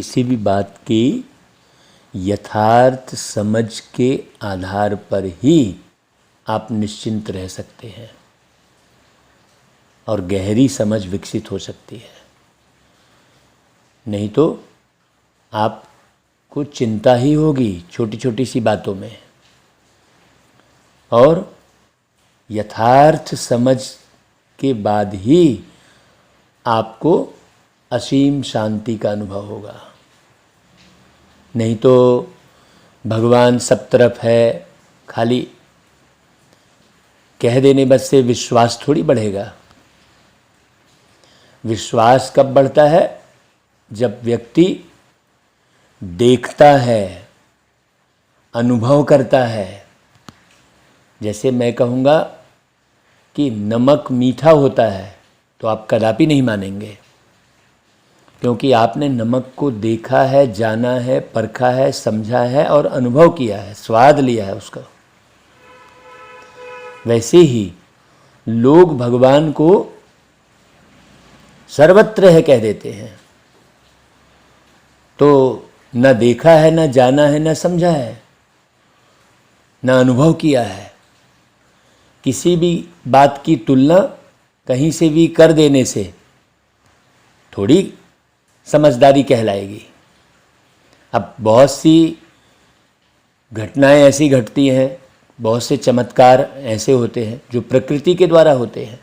किसी भी बात की यथार्थ समझ के आधार पर ही आप निश्चिंत रह सकते हैं और गहरी समझ विकसित हो सकती है। नहीं तो आपको चिंता ही होगी छोटी छोटी सी बातों में, और यथार्थ समझ के बाद ही आपको असीम शांति का अनुभव होगा। नहीं तो भगवान सब तरफ है, खाली कह देने बस से विश्वास थोड़ी बढ़ेगा। विश्वास कब बढ़ता है? जब व्यक्ति देखता है, अनुभव करता है। जैसे मैं कहूँगा कि नमक मीठा होता है तो आप कदापि नहीं मानेंगे, क्योंकि आपने नमक को देखा है, जाना है, परखा है, समझा है और अनुभव किया है, स्वाद लिया है उसका। वैसे ही लोग भगवान को सर्वत्र है कह देते हैं, तो न देखा है, न जाना है, न समझा है, न अनुभव किया है। किसी भी बात की तुलना कहीं से भी कर देने से थोड़ी समझदारी कहलाएगी। अब बहुत सी घटनाएं ऐसी घटती हैं, बहुत से चमत्कार ऐसे होते हैं जो प्रकृति के द्वारा होते हैं।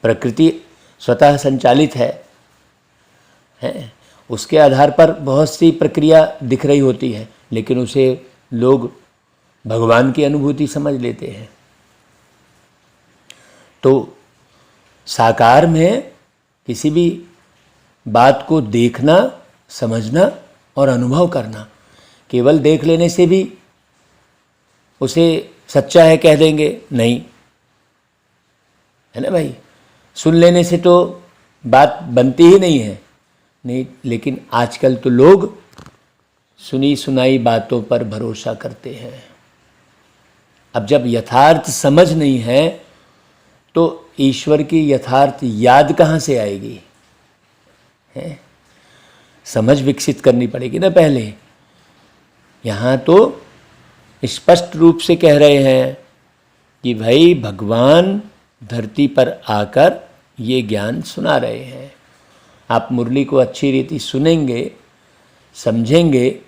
प्रकृति स्वतः संचालित है, उसके आधार पर बहुत सी प्रक्रिया दिख रही होती है, लेकिन उसे लोग भगवान की अनुभूति समझ लेते हैं। तो साकार में किसी भी बात को देखना, समझना और अनुभव करना, केवल देख लेने से भी उसे सच्चा है कह देंगे नहीं, है ना भाई। सुन लेने से तो बात बनती ही नहीं है, नहीं। लेकिन आजकल तो लोग सुनी सुनाई बातों पर भरोसा करते हैं। अब जब यथार्थ समझ नहीं है तो ईश्वर की यथार्थ याद कहाँ से आएगी? है, समझ विकसित करनी पड़ेगी ना पहले। यहाँ तो स्पष्ट रूप से कह रहे हैं कि भाई भगवान धरती पर आकर ये ज्ञान सुना रहे हैं। आप मुरली को अच्छी रीति सुनेंगे, समझेंगे,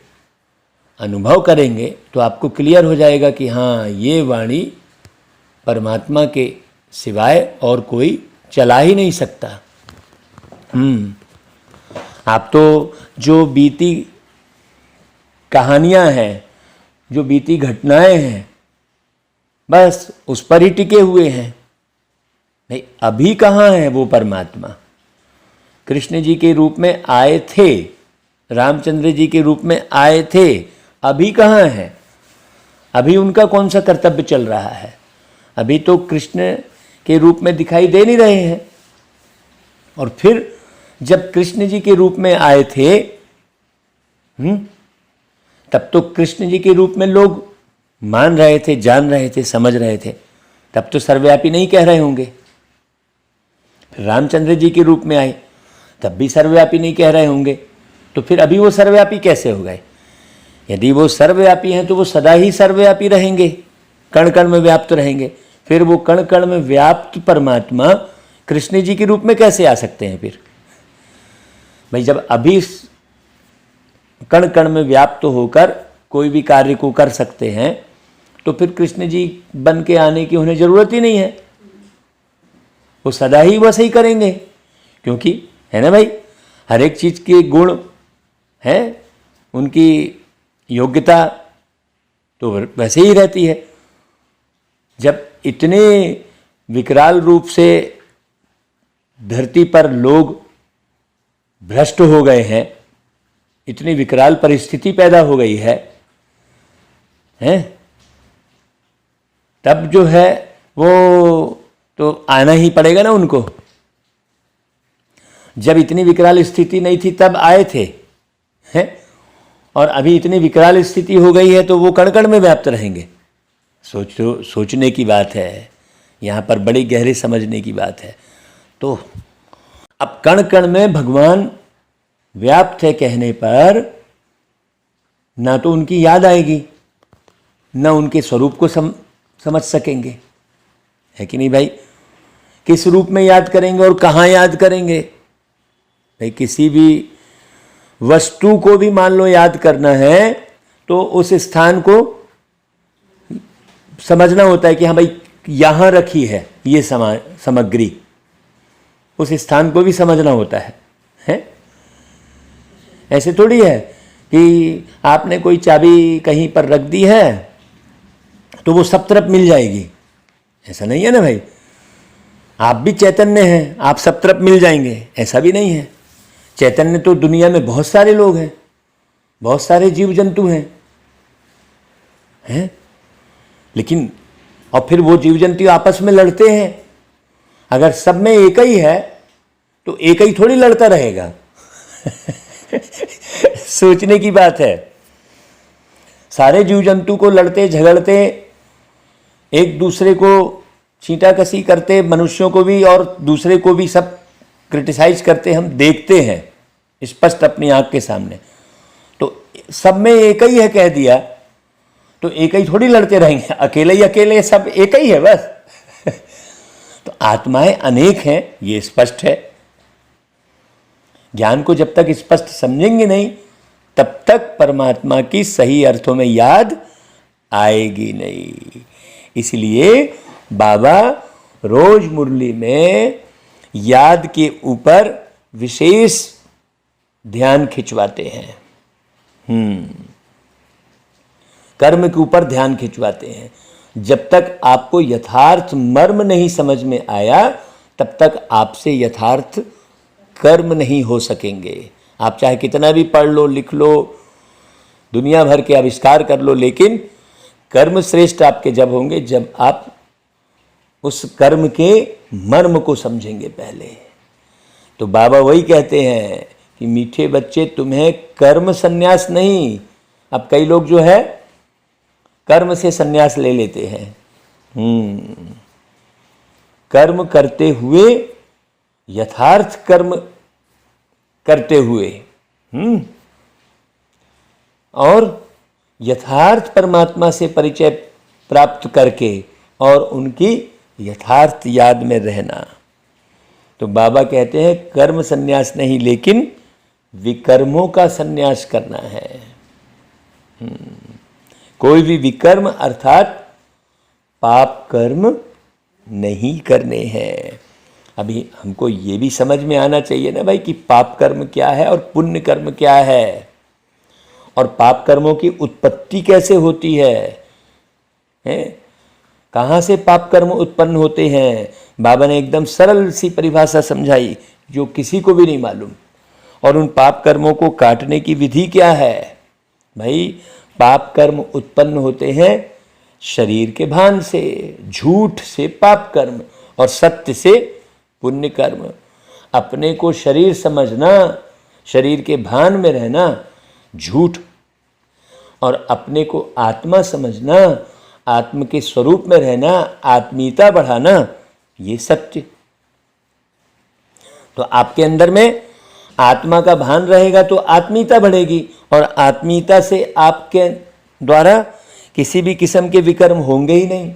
अनुभव करेंगे तो आपको क्लियर हो जाएगा कि हाँ, ये वाणी परमात्मा के सिवाय और कोई चला ही नहीं सकता। आप तो जो बीती कहानियाँ हैं, जो बीती घटनाएं हैं, बस उस पर ही टिके हुए हैं। नहीं, अभी कहाँ है वो परमात्मा? कृष्ण जी के रूप में आए थे, रामचंद्र जी के रूप में आए थे, अभी कहाँ है? अभी उनका कौन सा कर्तव्य चल रहा है? अभी तो कृष्ण के रूप में दिखाई दे नहीं रहे हैं। और फिर जब कृष्ण जी के रूप में आए थे, तब तो कृष्ण जी के रूप में लोग मान रहे थे, जान रहे थे, समझ रहे थे। तब तो सर्वव्यापी नहीं कह रहे होंगे। फिर रामचंद्र जी के रूप में आए, तब भी सर्वव्यापी नहीं कह रहे होंगे। तो फिर अभी वो सर्वव्यापी कैसे हो गए? यदि वो सर्वव्यापी हैं तो वो सदा ही सर्वव्यापी रहेंगे, कण कण में व्याप्त रहेंगे। फिर वो कण कण में व्याप्त परमात्मा कृष्ण जी के रूप में कैसे आ सकते हैं? फिर भाई जब अभी कण कण में व्याप्त होकर कोई भी कार्य को कर सकते हैं तो फिर कृष्ण जी बन के आने की उन्हें जरूरत ही नहीं है। वो सदा ही वैसे ही करेंगे, क्योंकि है ना भाई, हर एक चीज के गुण है, उनकी योग्यता तो वैसे ही रहती है। जब इतने विकराल रूप से धरती पर लोग भ्रष्ट हो गए हैं, इतनी विकराल परिस्थिति पैदा हो गई है, तब जो है वो तो आना ही पड़ेगा ना उनको। जब इतनी विकराल स्थिति नहीं थी तब आए थे, हैं? और अभी इतनी विकराल स्थिति हो गई है तो वो कण कण में व्याप्त रहेंगे। सोचने की बात है, यहाँ पर बड़ी गहरे समझने की बात है। तो अब कण कण में भगवान व्याप्त है कहने पर ना तो उनकी याद आएगी, ना उनके स्वरूप को समझ सकेंगे, है कि नहीं भाई? किस रूप में याद करेंगे और कहाँ याद करेंगे? भाई किसी भी वस्तु को भी मान लो याद करना है तो उस स्थान को समझना होता है कि हाँ भाई यहाँ रखी है ये सामग्री, उस स्थान को भी समझना होता है? ऐसे थोड़ी है कि आपने कोई चाबी कहीं पर रख दी है तो वो सब तरफ मिल जाएगी, ऐसा नहीं है ना भाई। आप भी चैतन्य हैं, आप सब तरफ मिल जाएंगे, ऐसा भी नहीं है। चैतन्य तो दुनिया में बहुत सारे लोग हैं, बहुत सारे जीव जंतु हैं, लेकिन और फिर वो जीव जंतु आपस में लड़ते हैं। अगर सब में एक ही है तो एक ही थोड़ी लड़ता रहेगा। सोचने की बात है। सारे जीव जंतु को लड़ते झगड़ते, एक दूसरे को छींटाकसी करते, मनुष्यों को भी और दूसरे को भी सब क्रिटिसाइज करते हम देखते हैं स्पष्ट अपनी आंख के सामने। तो सब में एक ही है कह दिया तो एक ही थोड़ी लड़ते रहेंगे, अकेले ही अकेले सब एक ही है बस। तो आत्माएं अनेक हैं, ये स्पष्ट है। ज्ञान को जब तक स्पष्ट समझेंगे नहीं तब तक परमात्मा की सही अर्थों में याद आएगी नहीं। इसलिए बाबा रोज मुरली में याद के ऊपर विशेष ध्यान खिंचवाते हैं, कर्म के ऊपर ध्यान खिंचवाते हैं। जब तक आपको यथार्थ मर्म नहीं समझ में आया तब तक आपसे यथार्थ कर्म नहीं हो सकेंगे। आप चाहे कितना भी पढ़ लो, लिख लो, दुनिया भर के आविष्कार कर लो, लेकिन कर्म श्रेष्ठ आपके जब होंगे जब आप उस कर्म के मर्म को समझेंगे पहले। तो बाबा वही कहते हैं कि मीठे बच्चे तुम्हें कर्म संन्यास नहीं। अब कई लोग जो है कर्म से संन्यास ले लेते हैं, कर्म करते हुए, यथार्थ कर्म करते हुए, और यथार्थ परमात्मा से परिचय प्राप्त करके और उनकी यथार्थ याद में रहना। तो बाबा कहते हैं कर्म संन्यास नहीं, लेकिन विकर्मों का संन्यास करना है। कोई भी विकर्म अर्थात पाप कर्म नहीं करने हैं। अभी हमको ये भी समझ में आना चाहिए ना भाई कि पाप कर्म क्या है और पुण्य कर्म क्या है, और पाप कर्मों की उत्पत्ति कैसे होती है? कहाँ से पाप कर्म उत्पन्न होते हैं? बाबा ने एकदम सरल सी परिभाषा समझाई जो किसी को भी नहीं मालूम। और उन पाप कर्मों को काटने की विधि क्या है? भाई पाप कर्म उत्पन्न होते हैं शरीर के भान से, झूठ से पाप कर्म और सत्य से पुण्य कर्म। अपने को शरीर समझना, शरीर के भान में रहना झूठ, और अपने को आत्मा समझना, आत्म के स्वरूप में रहना, आत्मीयता बढ़ाना, ये सत्य। तो आपके अंदर में आत्मा का भान रहेगा तो आत्मीयता बढ़ेगी, और आत्मीयता से आपके द्वारा किसी भी किस्म के विकर्म होंगे ही नहीं।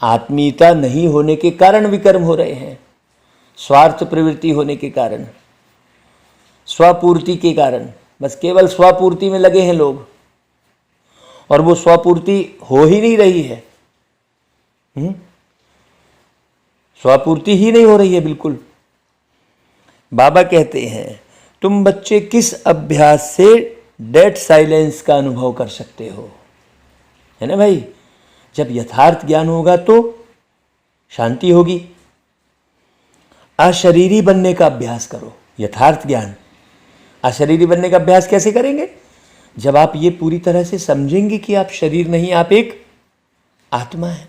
आत्मीयता नहीं होने के कारण विकर्म हो रहे हैं, स्वार्थ प्रवृत्ति होने के कारण, स्वपूर्ति के कारण। बस केवल स्वपूर्ति में लगे हैं लोग, और वो स्वपूर्ति हो ही नहीं रही है। स्वपूर्ति ही नहीं हो रही है बिल्कुल। बाबा कहते हैं तुम बच्चे किस अभ्यास से डेड साइलेंस का अनुभव कर सकते हो, है ना भाई? जब यथार्थ ज्ञान होगा तो शांति होगी। अशरीरी बनने का अभ्यास करो, यथार्थ ज्ञान। अशरीरी बनने का अभ्यास कैसे करेंगे? जब आप ये पूरी तरह से समझेंगे कि आप शरीर नहीं, आप एक आत्मा है।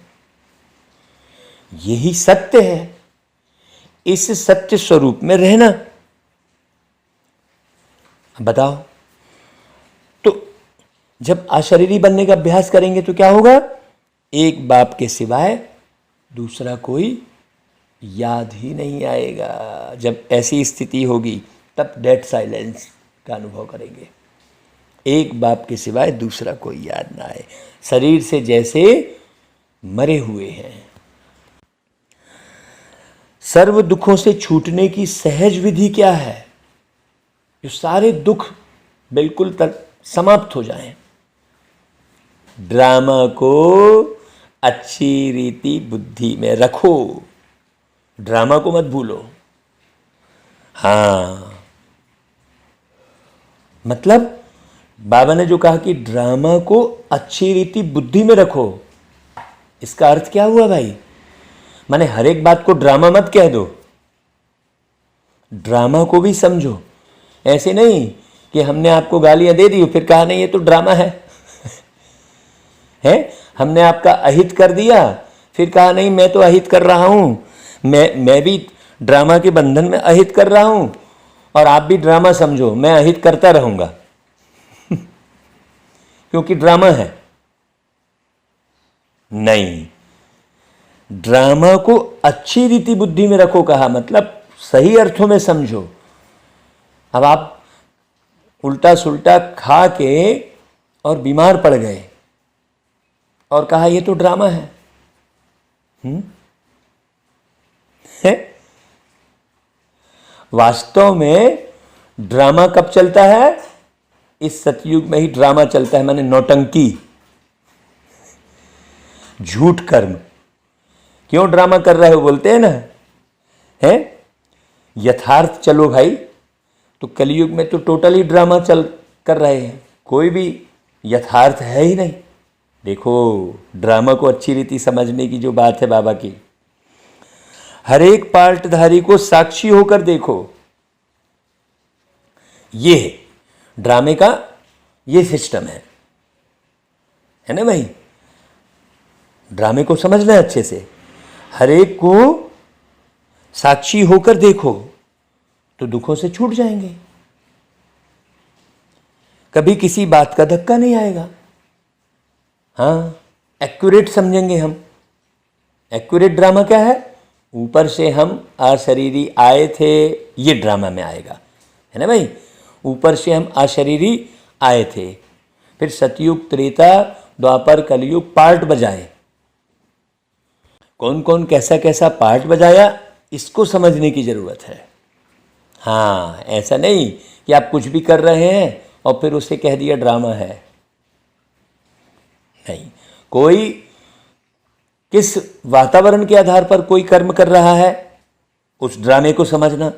यही सत्य है। इस सत्य स्वरूप में रहना। बताओ, तो जब अशरीरी बनने का अभ्यास करेंगे तो क्या होगा? एक बाप के सिवाय दूसरा कोई याद ही नहीं आएगा। जब ऐसी स्थिति होगी तब डेड साइलेंस का अनुभव करेंगे। एक बाप के सिवाय दूसरा कोई याद ना आए, शरीर से जैसे मरे हुए हैं। सर्व दुखों से छूटने की सहज विधि क्या है? जो सारे दुख बिल्कुल तक समाप्त हो जाएं। ड्रामा को अच्छी रीति बुद्धि में रखो, ड्रामा को मत भूलो। हाँ, मतलब बाबा ने जो कहा कि ड्रामा को अच्छी रीति बुद्धि में रखो, इसका अर्थ क्या हुआ भाई? माने हर एक बात को ड्रामा मत कह दो, ड्रामा को भी समझो। ऐसे नहीं कि हमने आपको गालियां दे दी फिर कहा नहीं ये तो ड्रामा है है? हमने आपका अहित कर दिया फिर कहा नहीं मैं तो अहित कर रहा हूं, मैं भी ड्रामा के बंधन में अहित कर रहा हूं और आप भी ड्रामा समझो, मैं अहित करता रहूंगा क्योंकि ड्रामा है। नहीं, ड्रामा को अच्छी रीति बुद्धि में रखो कहा, मतलब सही अर्थों में समझो। अब आप उल्टा सुल्टा खा के और बीमार पड़ गए और कहा ये तो ड्रामा है, है? वास्तव में ड्रामा कब चलता है? इस सतयुग में ही ड्रामा चलता है, माने नौटंकी, झूठ कर्म। क्यों ड्रामा कर रहे हो बोलते हैं ना, है? यथार्थ चलो भाई, तो कलयुग में तो टोटली ड्रामा चल कर रहे हैं, कोई भी यथार्थ है ही नहीं। देखो, ड्रामा को अच्छी रीति समझने की जो बात है बाबा की, हर एक पार्टधारी को साक्षी होकर देखो। ये ड्रामे का ये सिस्टम है ना भाई? ड्रामे को समझना है अच्छे से, हर एक को साक्षी होकर देखो तो दुखों से छूट जाएंगे, कभी किसी बात का धक्का नहीं आएगा। हाँ, एक्यूरेट समझेंगे हम। एक्यूरेट ड्रामा क्या है? ऊपर से हम अशरीरी आए थे, ये ड्रामा में आएगा, है ना भाई? ऊपर से हम अशरीरी आए थे, फिर सतयुग त्रेता द्वापर कलयुग पार्ट बजाए, कौन कौन कैसा कैसा पार्ट बजाया, इसको समझने की जरूरत है। हाँ, ऐसा नहीं कि आप कुछ भी कर रहे हैं और फिर उसे कह दिया ड्रामा है। नहीं, कोई किस वातावरण के आधार पर कोई कर्म कर रहा है उस ड्रामे को समझना,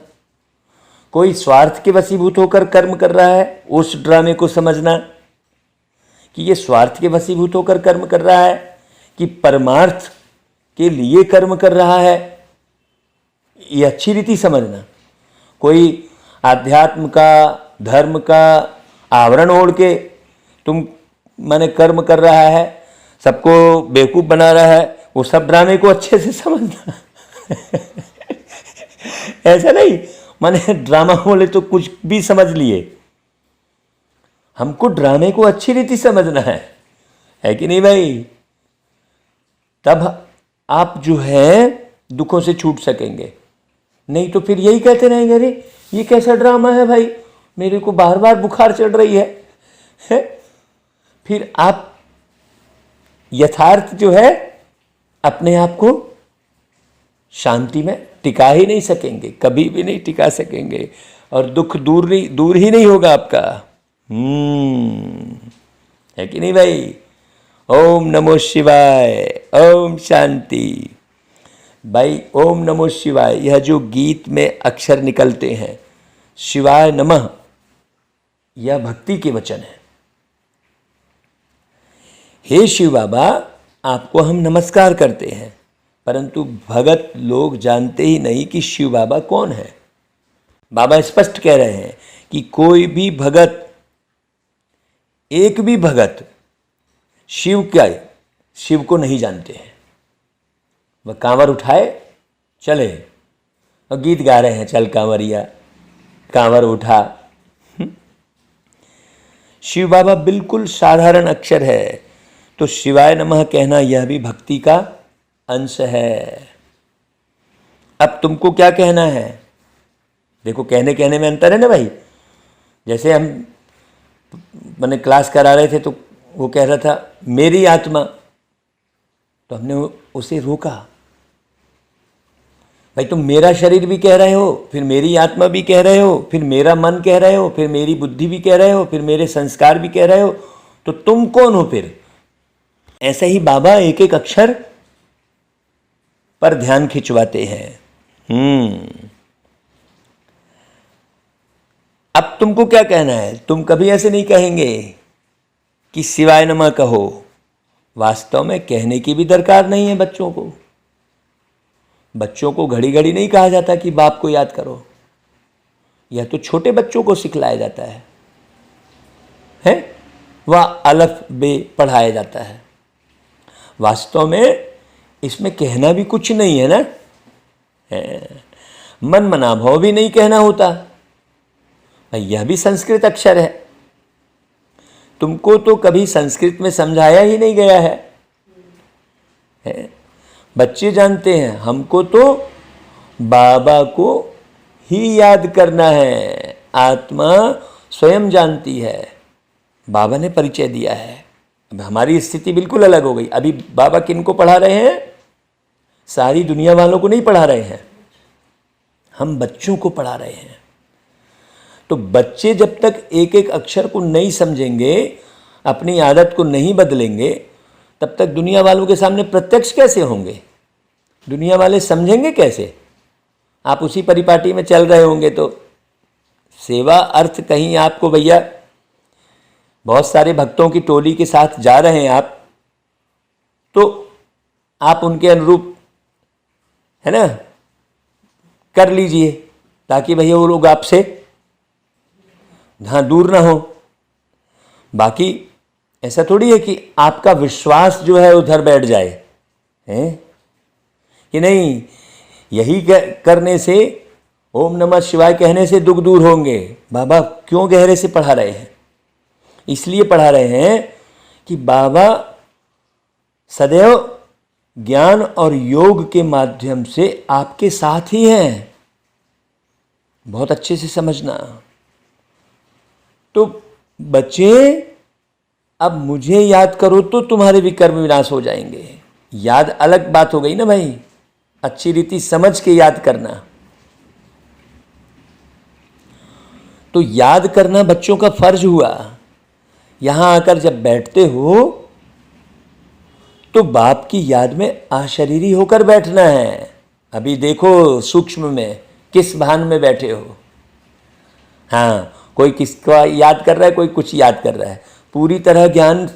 कोई स्वार्थ के वशीभूत होकर कर्म कर रहा है उस ड्रामे को समझना कि ये स्वार्थ के वशीभूत होकर कर्म कर रहा है कि परमार्थ के लिए कर्म कर रहा है, ये अच्छी रीति समझना। कोई आध्यात्म का धर्म का आवरण ओढ़ के तुम माने कर्म कर रहा है, सबको बेवकूफ़ बना रहा है, वो सब ड्रामे को अच्छे से समझना ऐसा नहीं माने ड्रामा बोले तो कुछ भी समझ लिए, हमको ड्रामे को अच्छी रीति समझना है कि नहीं भाई? तब आप जो है दुखों से छूट सकेंगे। नहीं तो फिर यही कहते रहेंगे अरे ये कैसा ड्रामा है भाई, मेरे को बार बार बुखार चढ़ रही है? फिर आप यथार्थ जो है अपने आप को शांति में टिका ही नहीं सकेंगे, कभी भी नहीं टिका सकेंगे, और दुख दूर ही नहीं होगा आपका। है कि नहीं भाई? ओम नमो शिवाय, ओम शांति। भाई ओम नमो शिवाय, यह जो गीत में अक्षर निकलते हैं, शिवाय नमः, यह भक्ति के वचन है। हे शिव बाबा, आपको हम नमस्कार करते हैं, परंतु भगत लोग जानते ही नहीं कि शिव बाबा कौन है। बाबा स्पष्ट कह रहे हैं कि कोई भी भगत, एक भी भगत शिव को नहीं जानते हैं। वह कांवर उठाए चले और गीत गा रहे हैं, चल कांवरिया कांवर उठा। शिव बाबा बिल्कुल साधारण अक्षर है, तो शिवाय नमः कहना यह भी भक्ति का अंश है। अब तुमको क्या कहना है? देखो कहने कहने में अंतर है ना भाई। जैसे हम मैंने क्लास करा रहे थे तो वो कह रहा था मेरी आत्मा, तो हमने उसे रोका, भाई तुम मेरा शरीर भी कह रहे हो, फिर मेरी आत्मा भी कह रहे हो, फिर मेरा मन कह रहे हो, फिर मेरी बुद्धि भी कह रहे हो, फिर मेरे संस्कार भी कह रहे हो, तो तुम कौन हो फिर? ऐसे ही बाबा एक एक अक्षर पर ध्यान खिंचवाते हैं। अब तुमको क्या कहना है? तुम कभी ऐसे नहीं कहेंगे कि शिवाय नमः कहो। वास्तव में कहने की भी दरकार नहीं है बच्चों को। बच्चों को घड़ी घड़ी नहीं कहा जाता कि बाप को याद करो। यह तो छोटे बच्चों को सिखलाया जाता है? वह अलफ बे पढ़ाया जाता है। वास्तव में इसमें कहना भी कुछ नहीं है ना, मन मना भाव भी नहीं कहना होता। यह भी संस्कृत अक्षर है। तुमको तो कभी संस्कृत में समझाया ही नहीं गया है। बच्चे जानते हैं, हमको तो बाबा को ही याद करना है। आत्मा स्वयं जानती है, बाबा ने परिचय दिया है। अब हमारी स्थिति बिल्कुल अलग हो गई। अभी बाबा किनको पढ़ा रहे हैं? सारी दुनिया वालों को नहीं पढ़ा रहे हैं, हम बच्चों को पढ़ा रहे हैं। तो बच्चे जब तक एक एक अक्षर को नहीं समझेंगे, अपनी आदत को नहीं बदलेंगे, तब तक दुनिया वालों के सामने प्रत्यक्ष कैसे होंगे? दुनिया वाले समझेंगे कैसे? आप उसी परिपाटी में चल रहे होंगे तो सेवा अर्थ कहीं आपको भैया बहुत सारे भक्तों की टोली के साथ जा रहे हैं आप, तो आप उनके अनुरूप है ना कर लीजिए, ताकि भैया वो लोग आपसे दूर ना हो। बाकी ऐसा थोड़ी है कि आपका विश्वास जो है उधर बैठ जाए, हैं कि नहीं यही करने से, ओम नमः शिवाय कहने से दुख दूर होंगे। बाबा क्यों गहरे से पढ़ा रहे हैं? इसलिए पढ़ा रहे हैं कि बाबा सदैव ज्ञान और योग के माध्यम से आपके साथ ही हैं। बहुत अच्छे से समझना। तो बच्चे, अब मुझे याद करो तो तुम्हारे विकर्म विनाश हो जाएंगे। याद अलग बात हो गई ना भाई, अच्छी रीति समझ के याद करना। तो याद करना बच्चों का फर्ज हुआ। यहां आकर जब बैठते हो तो बाप की याद में अशरीरी होकर बैठना है। अभी देखो सूक्ष्म में किस भान में बैठे हो। हाँ, कोई किसका याद कर रहा है, कोई कुछ याद कर रहा है। पूरी तरह ज्ञान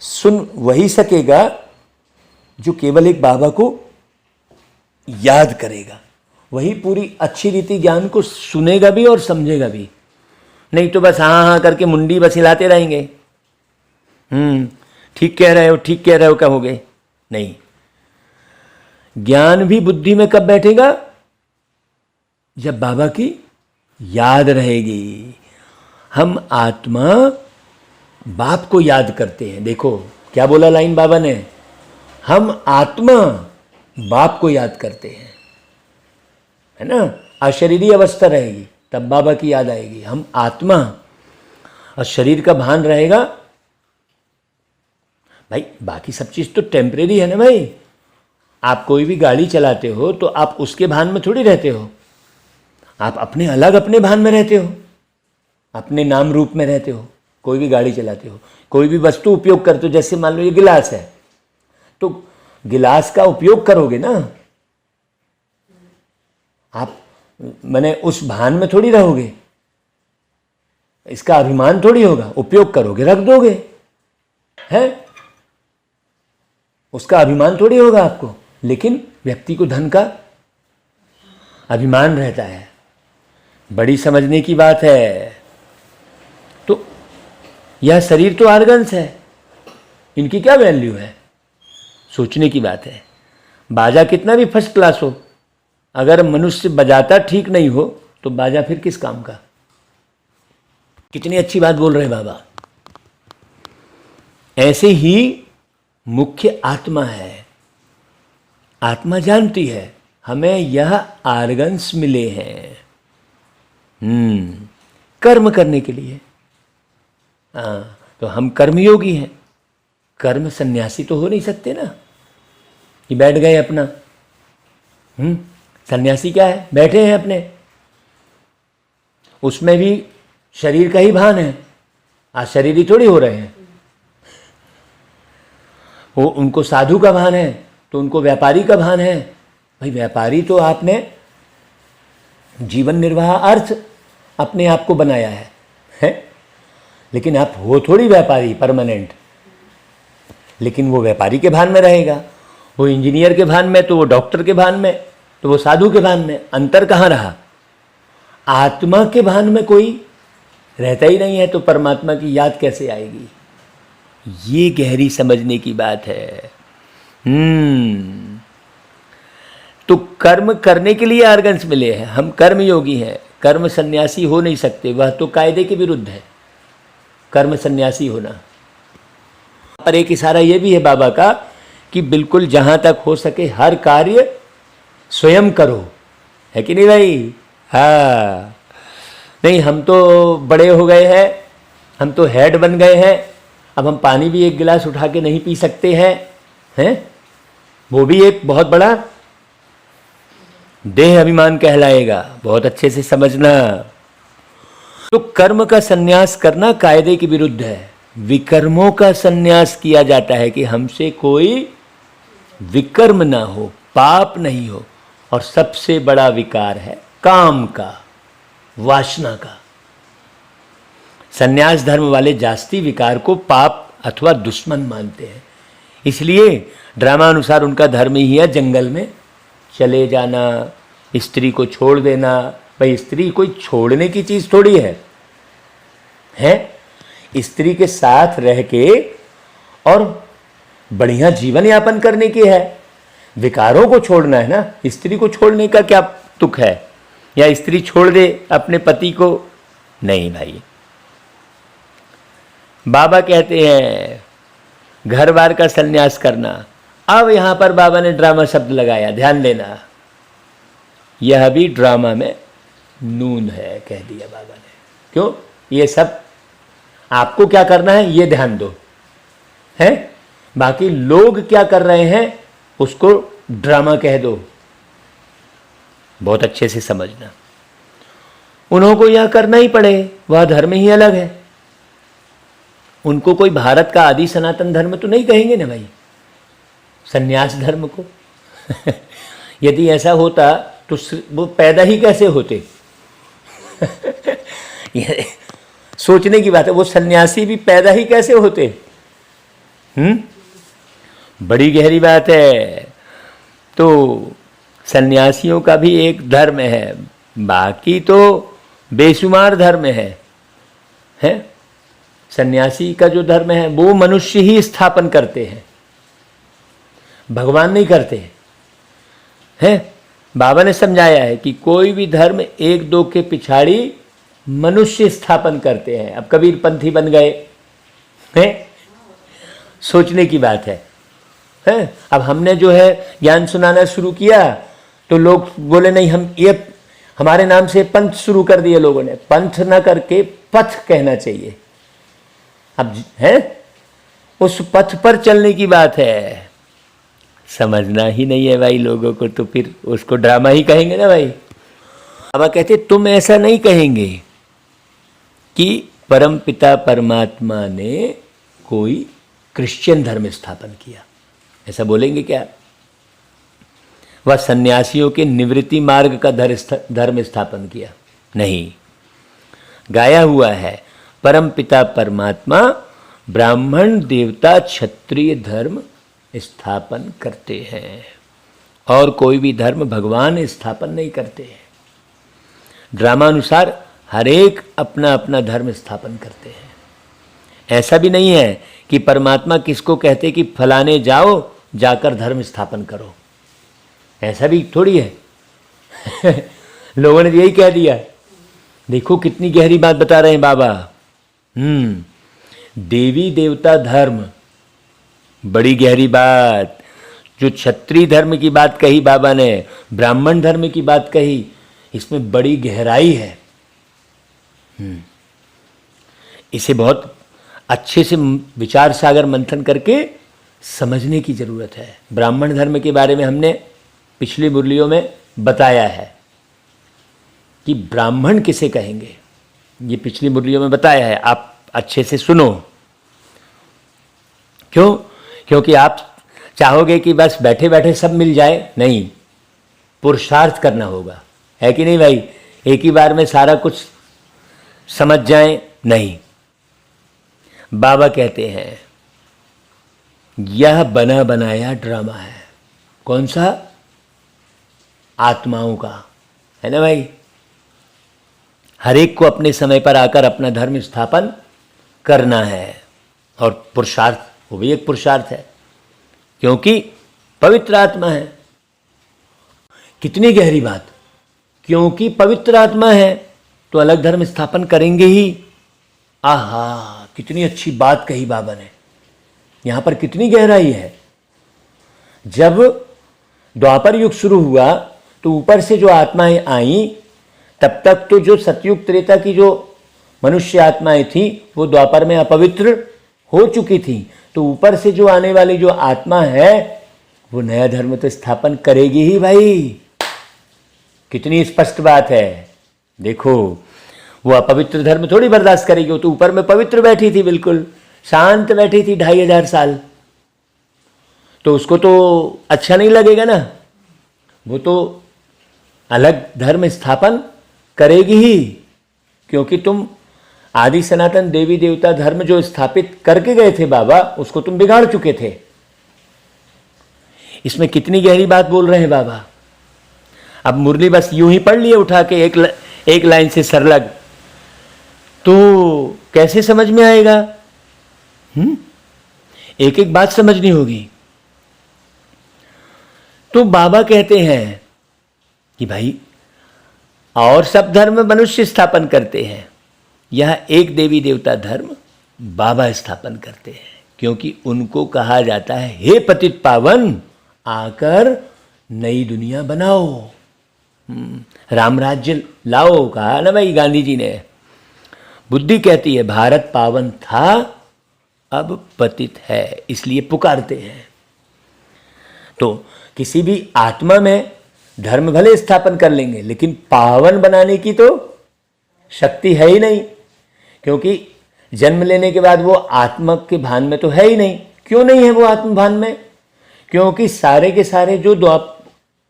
सुन वही सकेगा जो केवल एक बाबा को याद करेगा। वही पूरी अच्छी रीति ज्ञान को सुनेगा भी और समझेगा भी। नहीं तो बस हाँ हाँ करके मुंडी बस हिलाते रहेंगे। ठीक कह रहे हो, ठीक कह रहे हो कहोगे। नहीं, ज्ञान भी बुद्धि में कब बैठेगा? जब बाबा की याद रहेगी। हम आत्मा बाप को याद करते हैं। देखो क्या बोला लाइन बाबा ने, हम आत्मा बाप को याद करते हैं, है ना। अशरीरी अवस्था रहेगी तब बाबा की याद आएगी। हम आत्मा और शरीर का भान रहेगा। भाई बाकी सब चीज़ तो टेम्परेरी है ना भाई। आप कोई भी गाड़ी चलाते हो तो आप उसके भान में थोड़ी रहते हो, आप अपने अलग अपने भान में रहते हो, अपने नाम रूप में रहते हो। कोई भी गाड़ी चलाते हो, कोई भी वस्तु उपयोग करते हो, जैसे मान लो ये गिलास है तो गिलास का उपयोग करोगे ना आप, मैंने उस भान में थोड़ी रहोगे, इसका अभिमान थोड़ी होगा। उपयोग करोगे रख दोगे, है, उसका अभिमान थोड़ी होगा आपको। लेकिन व्यक्ति को धन का अभिमान रहता है। बड़ी समझने की बात है। तो यह शरीर तो आर्गन्स है, इनकी क्या वैल्यू है? सोचने की बात है। बाजा कितना भी फर्स्ट क्लास हो, अगर मनुष्य बजाता ठीक नहीं हो तो बाजा फिर किस काम का? कितनी अच्छी बात बोल रहे बाबा। ऐसे ही मुख्य आत्मा है। आत्मा जानती है हमें यह आर्गन्स मिले हैं, कर्म करने के लिए। हाँ, तो हम कर्मयोगी हैं, कर्म सन्यासी तो हो नहीं सकते ना कि बैठ गए अपना। सन्यासी क्या है, बैठे हैं अपने, उसमें भी शरीर का ही भान है। आज शरीर ही थोड़ी हो रहे हैं, वो उनको साधु का भान है तो उनको व्यापारी का भान है। भाई व्यापारी तो आपने जीवन निर्वाह अर्थ अपने आप को बनाया है? लेकिन आप हो थोड़ी व्यापारी परमानेंट, लेकिन वो व्यापारी के भान में रहेगा, वो इंजीनियर के भान में, तो वो डॉक्टर के भान में, तो वो साधु के भान में। अंतर कहाँ रहा? आत्मा के भान में कोई रहता ही नहीं है, तो परमात्मा की याद कैसे आएगी? ये गहरी समझने की बात है। तो कर्म करने के लिए आर्गन्स मिले हैं, हम कर्म योगी हैं, कर्म सन्यासी हो नहीं सकते, वह तो कायदे के विरुद्ध है कर्म सन्यासी होना। पर एक इशारा ये भी है बाबा का कि बिल्कुल जहां तक हो सके हर कार्य स्वयं करो, है कि नहीं भाई? हाँ, नहीं हम तो बड़े हो गए हैं, हम तो हेड बन गए हैं, अब हम पानी भी एक गिलास उठा के नहीं पी सकते हैं? वो भी एक बहुत बड़ा देह अभिमान कहलाएगा। बहुत अच्छे से समझना। तो कर्म का संन्यास करना कायदे के विरुद्ध है, विकर्मों का संन्यास किया जाता है कि हमसे कोई विकर्म ना हो, पाप नहीं हो। और सबसे बड़ा विकार है काम का, वासना का। संन्यास धर्म वाले जास्ती विकार को पाप अथवा दुश्मन मानते हैं, इसलिए ड्रामानुसार उनका धर्म ही है जंगल में चले जाना, स्त्री को छोड़ देना। भाई स्त्री कोई छोड़ने की चीज थोड़ी है? स्त्री के साथ रह के और बढ़िया जीवन यापन करने की है, विकारों को छोड़ना है ना। स्त्री को छोड़ने का क्या तुक है, या स्त्री छोड़ दे अपने पति को? नहीं भाई, बाबा कहते हैं घर बार का संन्यास करना। अब यहां पर बाबा ने ड्रामा शब्द लगाया, ध्यान देना, यह भी ड्रामा में नून है, कह दिया बाबा ने। क्यों? ये सब आपको क्या करना है ये ध्यान दो, है? बाकी लोग क्या कर रहे हैं उसको ड्रामा कह दो। बहुत अच्छे से समझना, उन्हों को यह करना ही पड़े, वह धर्म ही अलग है। उनको कोई भारत का आदि सनातन धर्म तो नहीं कहेंगे ना भाई, संन्यास धर्म को। यदि ऐसा होता तो वो पैदा ही कैसे होते? सोचने की बात है, वो सन्यासी भी पैदा ही कैसे होते? बड़ी गहरी बात है। तो सन्यासियों का भी एक धर्म है, बाकी तो बेशुमार धर्म है? सन्यासी का जो धर्म है वो मनुष्य ही स्थापन करते हैं, भगवान नहीं करते हैं। बाबा ने समझाया है कि कोई भी धर्म एक दो के पिछाड़ी मनुष्य स्थापन करते हैं। अब कबीर पंथी बन गए हैं, सोचने की बात है। अब हमने जो है ज्ञान सुनाना शुरू किया तो लोग बोले नहीं, हम ये हमारे नाम से पंथ शुरू कर दिए लोगों ने। पंथ ना करके पथ कहना चाहिए। अब है उस पथ पर चलने की बात है, समझना ही नहीं है भाई लोगों को, तो फिर उसको ड्रामा ही कहेंगे ना भाई। बाबा कहते तुम ऐसा नहीं कहेंगे कि परमपिता परमात्मा ने कोई क्रिश्चियन धर्म स्थापन किया, ऐसा बोलेंगे क्या? वह सन्यासियों के निवृत्ति मार्ग का धर्म स्थापन किया? नहीं, गाया हुआ है परमपिता परमात्मा ब्राह्मण देवता क्षत्रिय धर्म स्थापन करते हैं, और कोई भी धर्म भगवान स्थापन नहीं करते हैं। ड्रामानुसार हर एक अपना अपना धर्म स्थापन करते हैं। ऐसा भी नहीं है कि परमात्मा किसको कहते कि फलाने जाओ जाकर धर्म स्थापन करो, ऐसा भी थोड़ी है। लोगों ने यही कह दिया। देखो कितनी गहरी बात बता रहे हैं बाबा। देवी देवता धर्म, बड़ी गहरी बात। जो क्षत्रिय धर्म की बात कही बाबा ने, ब्राह्मण धर्म की बात कही, इसमें बड़ी गहराई है। इसे बहुत अच्छे से विचार सागर मंथन करके समझने की जरूरत है। ब्राह्मण धर्म के बारे में हमने पिछली मुरलियों में बताया है कि ब्राह्मण किसे कहेंगे, ये पिछली मुरलियों में बताया है, आप अच्छे से सुनो। क्यों? क्योंकि आप चाहोगे कि बस बैठे बैठे सब मिल जाए, नहीं, पुरुषार्थ करना होगा, है कि नहीं भाई? एक ही बार में सारा कुछ समझ जाए, नहीं। बाबा कहते हैं यह बना बनाया ड्रामा है। कौन सा? आत्माओं का, है ना भाई? हर एक को अपने समय पर आकर अपना धर्म स्थापन करना है, और पुरुषार्थ, वो भी एक पुरुषार्थ है, क्योंकि पवित्र आत्मा है। कितनी गहरी बात! क्योंकि पवित्र आत्मा है तो अलग धर्म स्थापन करेंगे ही। आहा, कितनी अच्छी बात कही बाबा ने। यहां पर कितनी गहराई है। जब द्वापर युग शुरू हुआ तो ऊपर से जो आत्माएं आई, तब तक तो जो सतयुग त्रेता की जो मनुष्य आत्माएं थी वो द्वापर में अपवित्र हो चुकी थी। तो ऊपर से जो आने वाली जो आत्मा है वो नया धर्म तो स्थापन करेगी ही भाई। कितनी स्पष्ट बात है। देखो, वो अपवित्र धर्म थोड़ी बर्दाश्त करेगी। वो तो ऊपर में पवित्र बैठी थी, बिल्कुल शांत बैठी थी 2500 साल, तो उसको तो अच्छा नहीं लगेगा ना। वो तो अलग धर्म स्थापन करेगी ही, क्योंकि तुम आदि सनातन देवी देवता धर्म जो स्थापित करके गए थे बाबा, उसको तुम बिगाड़ चुके थे। इसमें कितनी गहरी बात बोल रहे हैं बाबा। अब मुरली बस यूं ही पढ़ लिए उठा के एक लाइन से सरलग, तो कैसे समझ में आएगा? एक एक बात समझनी होगी। तो बाबा कहते हैं कि भाई, और सब धर्म मनुष्य स्थापन करते हैं, यह एक देवी देवता धर्म बाबा स्थापन करते हैं, क्योंकि उनको कहा जाता है हे पतित पावन, आकर नई दुनिया बनाओ, राम राज्य लाओ, कहा ना भाई गांधी जी ने। बुद्धि कहती है भारत पावन था, अब पतित है, इसलिए पुकारते हैं। तो किसी भी आत्मा में धर्म भले स्थापन कर लेंगे, लेकिन पावन बनाने की तो शक्ति है ही नहीं, क्योंकि जन्म लेने के बाद वो आत्मा के भान में तो है ही नहीं। क्यों नहीं है वो आत्म भान में? क्योंकि सारे के सारे जो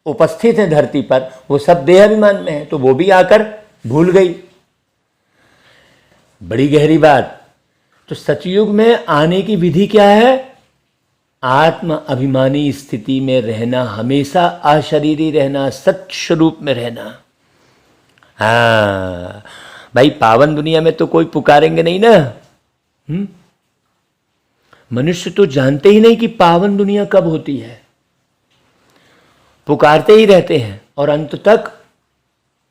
उपस्थित हैं धरती पर, वो सब देहाभिमान में है, तो वो भी आकर भूल गई। बड़ी गहरी बात। तो सतयुग में आने की विधि क्या है? आत्म अभिमानी स्थिति में रहना, हमेशा अशरीरी रहना, सत्य स्वरूप में रहना। हाँ भाई, पावन दुनिया में तो कोई पुकारेंगे नहीं ना। मनुष्य तो जानते ही नहीं कि पावन दुनिया कब होती है, पुकारते ही रहते हैं और अंत तक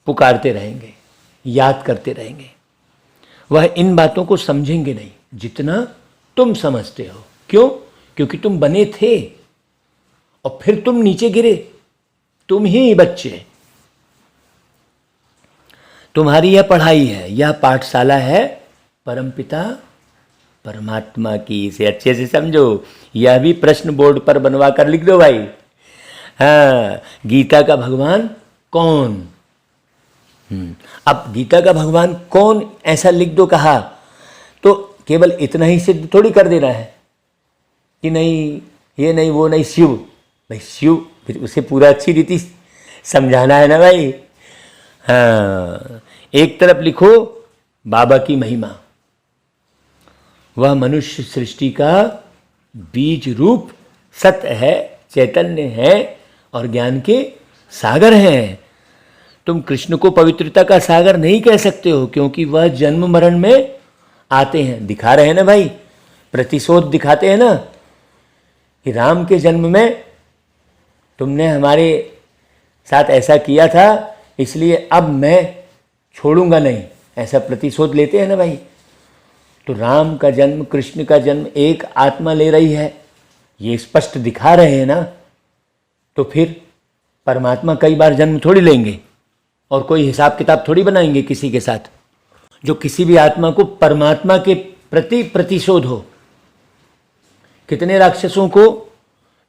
पुकारते रहेंगे, याद करते रहेंगे। वह इन बातों को समझेंगे नहीं जितना तुम समझते हो। क्यों? क्योंकि तुम बने थे और फिर तुम नीचे गिरे, तुम ही बच्चे। तुम्हारी यह पढ़ाई है, यह पाठशाला है परमपिता परमात्मा की। इसे अच्छे से समझो। यह भी प्रश्न बोर्ड पर बनवा कर लिख दो भाई। हाँ, गीता का भगवान कौन? अब गीता का भगवान कौन ऐसा लिख दो कहा, तो केवल इतना ही सिद्ध थोड़ी कर देना है कि नहीं ये नहीं वो नहीं, शिव। भाई शिव, फिर उसे पूरा अच्छी रीति समझाना है ना भाई। हाँ, एक तरफ लिखो बाबा की महिमा, वह मनुष्य सृष्टि का बीज रूप सत्य है, चैतन्य है और ज्ञान के सागर हैं। तुम कृष्ण को पवित्रता का सागर नहीं कह सकते हो, क्योंकि वह जन्म मरण में आते हैं। दिखा रहे हैं ना भाई, प्रतिशोध दिखाते हैं ना कि राम के जन्म में तुमने हमारे साथ ऐसा किया था, इसलिए अब मैं छोड़ूंगा नहीं, ऐसा प्रतिशोध लेते हैं ना भाई। तो राम का जन्म, कृष्ण का जन्म एक आत्मा ले रही है, ये स्पष्ट दिखा रहे हैं ना। तो फिर परमात्मा कई बार जन्म थोड़ी लेंगे और कोई हिसाब किताब थोड़ी बनाएंगे किसी के साथ। जो किसी भी आत्मा को परमात्मा के प्रति प्रतिशोध हो। कितने राक्षसों को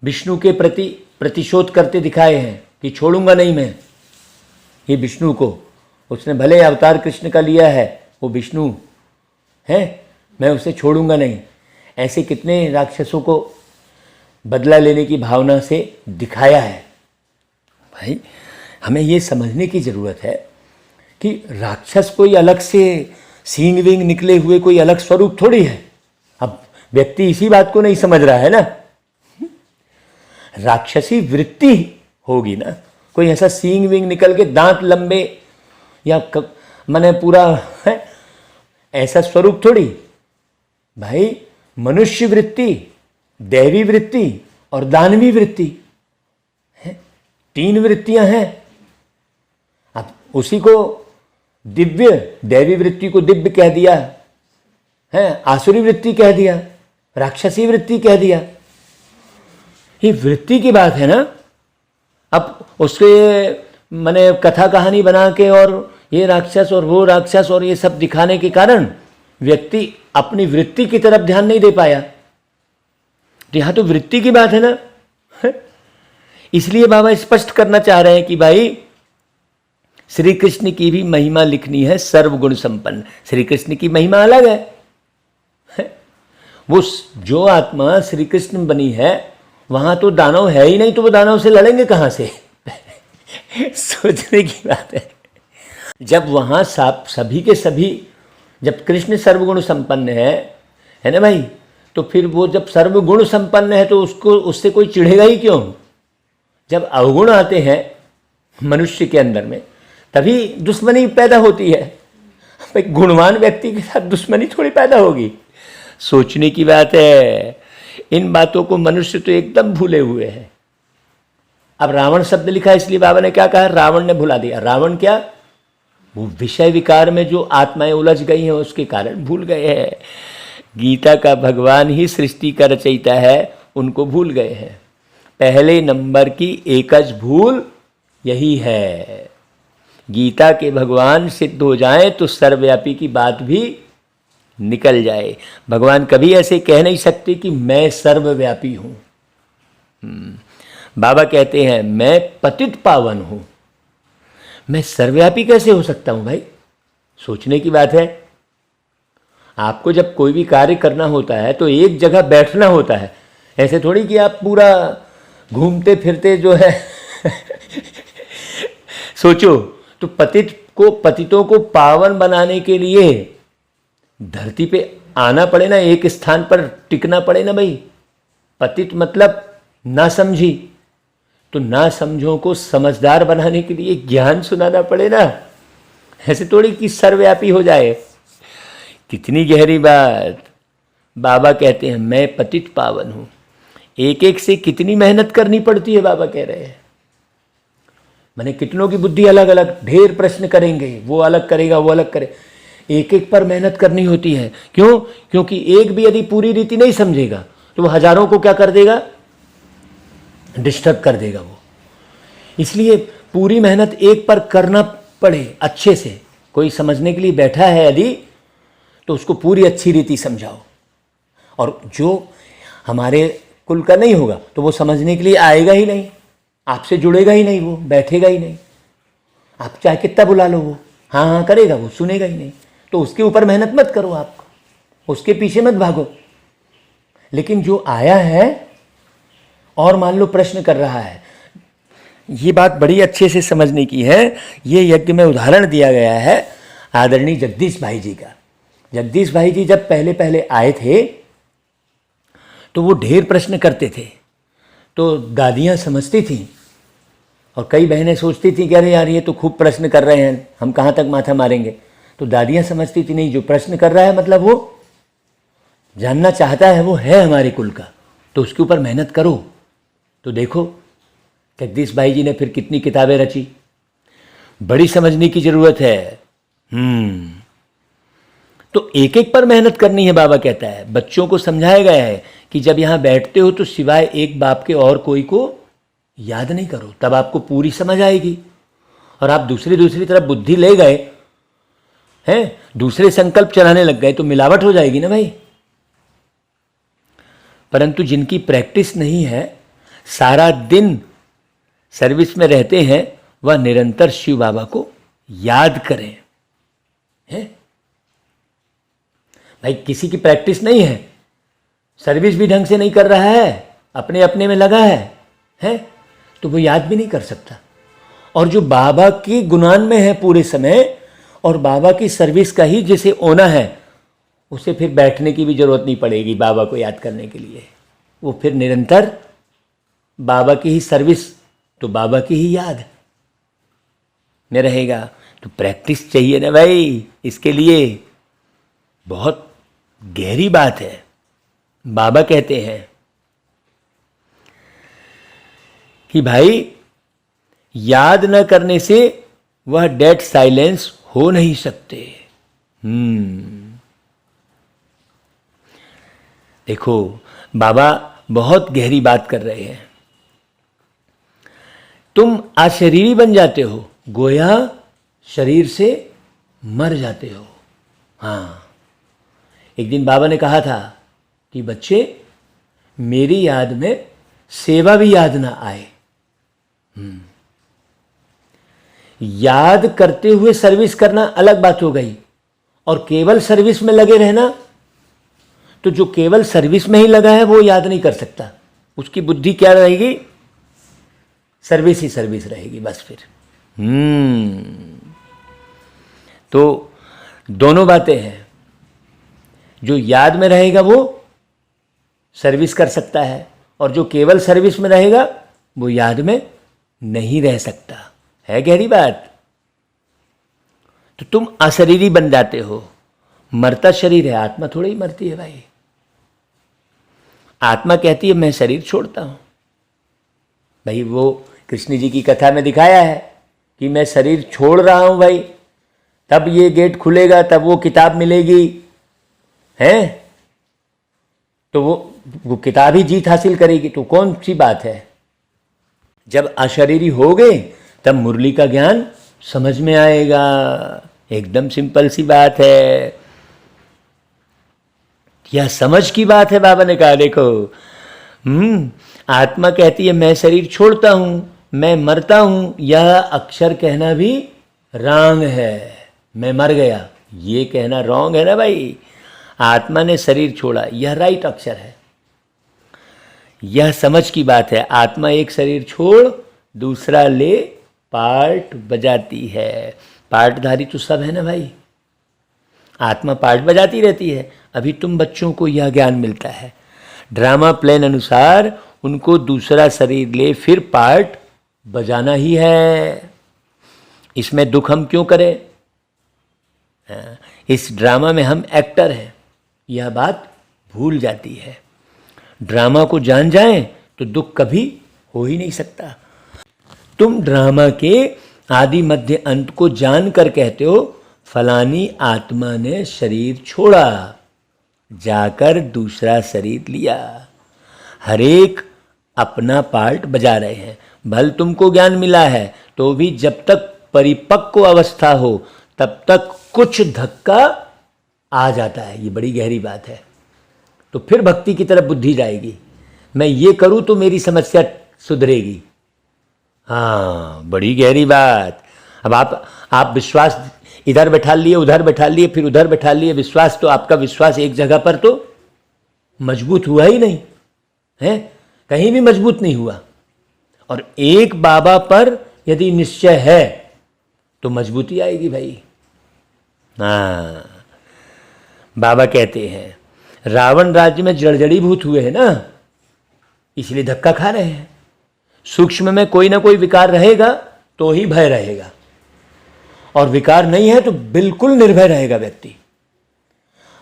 विष्णु के प्रति प्रतिशोध करते दिखाए हैं कि छोड़ूंगा नहीं मैं ये विष्णु को। उसने भले अवतार कृष्ण का लिया है, वो विष्णु है, मैं उसे छोड़ूंगा नहीं। ऐसे कितने राक्षसों को बदला लेने की भावना से दिखाया है। भाई हमें ये समझने की ज़रूरत है कि राक्षस कोई अलग से सींग विंग निकले हुए कोई अलग स्वरूप थोड़ी है। अब व्यक्ति इसी बात को नहीं समझ रहा है ना। राक्षसी वृत्ति होगी ना, कोई ऐसा सींग विंग निकल के दांत लंबे या माने पूरा है ऐसा स्वरूप थोड़ी। भाई मनुष्य वृत्ति, दैवी वृत्ति और दानवी वृत्ति है, 3 वृत्तियां हैं। अब उसी को दिव्य, दैवी वृत्ति को दिव्य कह दिया है, आसुरी वृत्ति कह दिया, राक्षसी वृत्ति कह दिया। ये वृत्ति की बात है ना। अब उसके माने कथा कहानी बना के और ये राक्षस और वो राक्षस और ये सब दिखाने के कारण व्यक्ति अपनी वृत्ति की तरफ ध्यान नहीं दे पाया। तो यहाँ तो वृत्ति की बात है ना। इसलिए बाबा स्पष्ट करना चाह रहे हैं कि भाई श्री कृष्ण की भी महिमा लिखनी है, सर्वगुण संपन्न। श्री कृष्ण की महिमा अलग है। वो जो आत्मा श्री कृष्ण बनी है वहां तो दानव है ही नहीं, तो वो दानव से लड़ेंगे कहां से? सोचने की बात है। जब वहां सभी के सभी, जब कृष्ण सर्वगुण संपन्न है ना भाई, तो फिर वो जब सर्वगुण संपन्न है तो उससे कोई चिढ़ेगा ही क्यों? जब अवगुण आते हैं मनुष्य के अंदर में तभी दुश्मनी पैदा होती है। भाई गुणवान व्यक्ति के साथ दुश्मनी थोड़ी पैदा होगी। सोचने की बात है। इन बातों को मनुष्य तो एकदम भूले हुए हैं। अब रावण शब्द लिखा, इसलिए बाबा ने क्या कहा, रावण ने भुला दिया। रावण क्या? वो विषय विकार में जो आत्माएं उलझ गई हैं उसके कारण भूल गए हैं। गीता का भगवान ही सृष्टि का रचयिता है, उनको भूल गए हैं। पहले नंबर की एकज भूल यही है। गीता के भगवान सिद्ध हो जाएं तो सर्वव्यापी की बात भी निकल जाए। भगवान कभी ऐसे कह नहीं सकते कि मैं सर्वव्यापी हूं। बाबा कहते हैं मैं पतित पावन हूं। मैं सर्वव्यापी कैसे हो सकता हूं भाई? सोचने की बात है। आपको जब कोई भी कार्य करना होता है तो एक जगह बैठना होता है। ऐसे थोड़ी कि आप पूरा घूमते फिरते जो है सोचो, तो पतितों को पावन बनाने के लिए धरती पे आना पड़े ना, एक स्थान पर टिकना पड़े ना भाई। पतित मतलब ना समझी, तो ना समझों को समझदार बनाने के लिए ज्ञान सुनाना पड़े ना। ऐसे थोड़ी कि सर्वव्यापी हो जाए। कितनी गहरी बात। बाबा कहते हैं मैं पतित पावन हूं। एक एक से कितनी मेहनत करनी पड़ती है, बाबा कह रहे हैं। मैंने कितनों की बुद्धि अलग अलग, ढेर प्रश्न करेंगे, वो अलग करेगा, वो अलग करे। एक एक पर मेहनत करनी होती है। क्यों? क्योंकि एक भी यदि पूरी रीति नहीं समझेगा तो वो हजारों को क्या कर देगा? डिस्टर्ब कर देगा वो। इसलिए पूरी मेहनत एक पर करना पड़े अच्छे से। कोई समझने के लिए बैठा है यदि, तो उसको पूरी अच्छी रीति समझाओ। और जो हमारे कुल का नहीं होगा तो वो समझने के लिए आएगा ही नहीं, आपसे जुड़ेगा ही नहीं, वो बैठेगा ही नहीं। आप चाहे कितना बुला लो, वो हाँ हाँ करेगा, वो सुनेगा ही नहीं। तो उसके ऊपर मेहनत मत करो, आप उसके पीछे मत भागो। लेकिन जो आया है और मान लो प्रश्न कर रहा है, ये बात बड़ी अच्छे से समझने की है। ये यज्ञ में उदाहरण दिया गया है आदरणीय जगदीश भाई जी का। जगदीश भाई जी जब पहले पहले आए थे तो वो ढेर प्रश्न करते थे, तो दादियाँ समझती थीं और कई बहनें सोचती थी कि अरे यार ये तो खूब प्रश्न कर रहे हैं, हम कहाँ तक माथा मारेंगे। तो दादियाँ समझती थी नहीं, जो प्रश्न कर रहा है मतलब वो जानना चाहता है, वो है हमारे कुल का, तो उसके ऊपर मेहनत करो। तो देखो जगदीश भाई जी ने फिर कितनी किताबें रची। बड़ी समझने की ज़रूरत है। तो एक एक पर मेहनत करनी है। बाबा कहता है, बच्चों को समझाया गया है कि जब यहाँ बैठते हो तो सिवाय एक बाप के और कोई को याद नहीं करो, तब आपको पूरी समझ आएगी। और आप दूसरी तरफ बुद्धि ले गए हैं, दूसरे संकल्प चलाने लग गए तो मिलावट हो जाएगी ना भाई। परंतु जिनकी प्रैक्टिस नहीं है, सारा दिन सर्विस में रहते हैं, वह निरंतर शिव बाबा को याद करें। हैं भाई, किसी की प्रैक्टिस नहीं है, सर्विस भी ढंग से नहीं कर रहा है, अपने अपने में लगा है, तो वो याद भी नहीं कर सकता। और जो बाबा की गुणान में है पूरे समय और बाबा की सर्विस का ही जिसे होना है, उसे फिर बैठने की भी जरूरत नहीं पड़ेगी बाबा को याद करने के लिए। वो फिर निरंतर बाबा की ही सर्विस, तो बाबा की ही याद में रहेगा। तो प्रैक्टिस चाहिए ना भाई, इसके लिए बहुत गहरी बात है। बाबा कहते हैं कि भाई याद न करने से वह डेड साइलेंस हो नहीं सकते। देखो, बाबा बहुत गहरी बात कर रहे हैं। तुम अशरीरी बन जाते हो, गोया शरीर से मर जाते हो। हाँ, एक दिन बाबा ने कहा था कि बच्चे, मेरी याद में सेवा भी याद ना आए। याद करते हुए सर्विस करना अलग बात हो गई, और केवल सर्विस में लगे रहना, तो जो केवल सर्विस में ही लगा है वो याद नहीं कर सकता। उसकी बुद्धि क्या रहेगी? सर्विस ही सर्विस रहेगी बस फिर। तो दोनों बातें हैं। जो याद में रहेगा वो सर्विस कर सकता है, और जो केवल सर्विस में रहेगा वो याद में नहीं रह सकता। है गहरी बात। तो तुम अशरीरी बन जाते हो। मरता शरीर है, आत्मा थोड़ी ही मरती है भाई। आत्मा कहती है मैं शरीर छोड़ता हूं। भाई वो कृष्ण जी की कथा में दिखाया है कि मैं शरीर छोड़ रहा हूं भाई, तब ये गेट खुलेगा, तब वो किताब मिलेगी, है? तो वो किताब ही जीत हासिल करेगी। तो कौन सी बात है? जब अशरीरी हो गए तब मुरली का ज्ञान समझ में आएगा। एकदम सिंपल सी बात है। यह समझ की बात है। बाबा ने कहा देखो, आत्मा कहती है मैं शरीर छोड़ता हूं, मैं मरता हूं। यह अक्षर कहना भी रॉन्ग है। मैं मर गया, ये कहना रॉन्ग है ना भाई। आत्मा ने शरीर छोड़ा, यह राइट अक्षर है। यह समझ की बात है। आत्मा एक शरीर छोड़ दूसरा ले पार्ट बजाती है। पार्टधारी तो सब है ना भाई। आत्मा पार्ट बजाती रहती है। अभी तुम बच्चों को यह ज्ञान मिलता है। ड्रामा प्लान अनुसार उनको दूसरा शरीर ले फिर पार्ट बजाना ही है। इसमें दुख हम क्यों करें? इस ड्रामा में हम एक्टर हैं, यह बात भूल जाती है। ड्रामा को जान जाएं तो दुख कभी हो ही नहीं सकता। तुम ड्रामा के आदि मध्य अंत को जानकर कहते हो फलानी आत्मा ने शरीर छोड़ा, जाकर दूसरा शरीर लिया। हरेक अपना पार्ट बजा रहे हैं। भल तुमको ज्ञान मिला है तो भी जब तक परिपक्व अवस्था हो तब तक कुछ धक्का आ जाता है। ये बड़ी गहरी बात है। तो फिर भक्ति की तरफ बुद्धि जाएगी। मैं ये करूं तो मेरी समस्या सुधरेगी। हाँ, बड़ी गहरी बात। अब आप विश्वास इधर बैठा लिए, उधर बैठा लिए, फिर उधर बैठा लिए। विश्वास तो आपका विश्वास एक जगह पर तो मजबूत हुआ ही नहीं है, कहीं भी मजबूत नहीं हुआ। और एक बाबा पर यदि निश्चय है तो मजबूती आएगी भाई। हाँ, बाबा कहते हैं रावण राज्य में जड़जड़ीभूत हुए हैं ना, इसलिए धक्का खा रहे हैं। सूक्ष्म में कोई ना कोई विकार रहेगा तो ही भय रहेगा, और विकार नहीं है तो बिल्कुल निर्भय रहेगा व्यक्ति।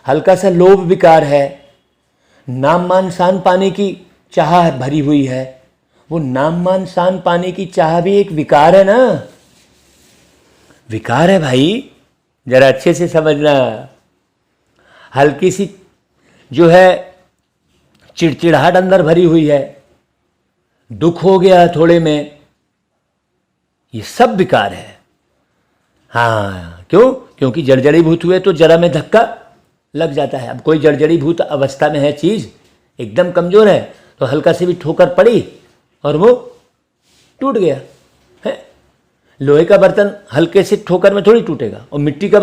हल्का सा लोभ विकार है, नाम मान शान पाने की चाह भरी हुई है। वो नाम मान शान पाने की चाह भी एक विकार है ना, विकार है भाई। जरा अच्छे से समझना। हल्की सी जो है चिड़चिड़ाहट अंदर भरी हुई है, दुख हो गया थोड़े में, ये सब विकार है। हाँ, क्यों? क्योंकि जड़जड़ीभूत हुए तो जरा में धक्का लग जाता है। अब कोई जड़जड़ीभूत अवस्था में है चीज़, एकदम कमज़ोर है, तो हल्का से भी ठोकर पड़ी और वो टूट गया है। लोहे का बर्तन हल्के से ठोकर में थोड़ी टूटेगा, और मिट्टी का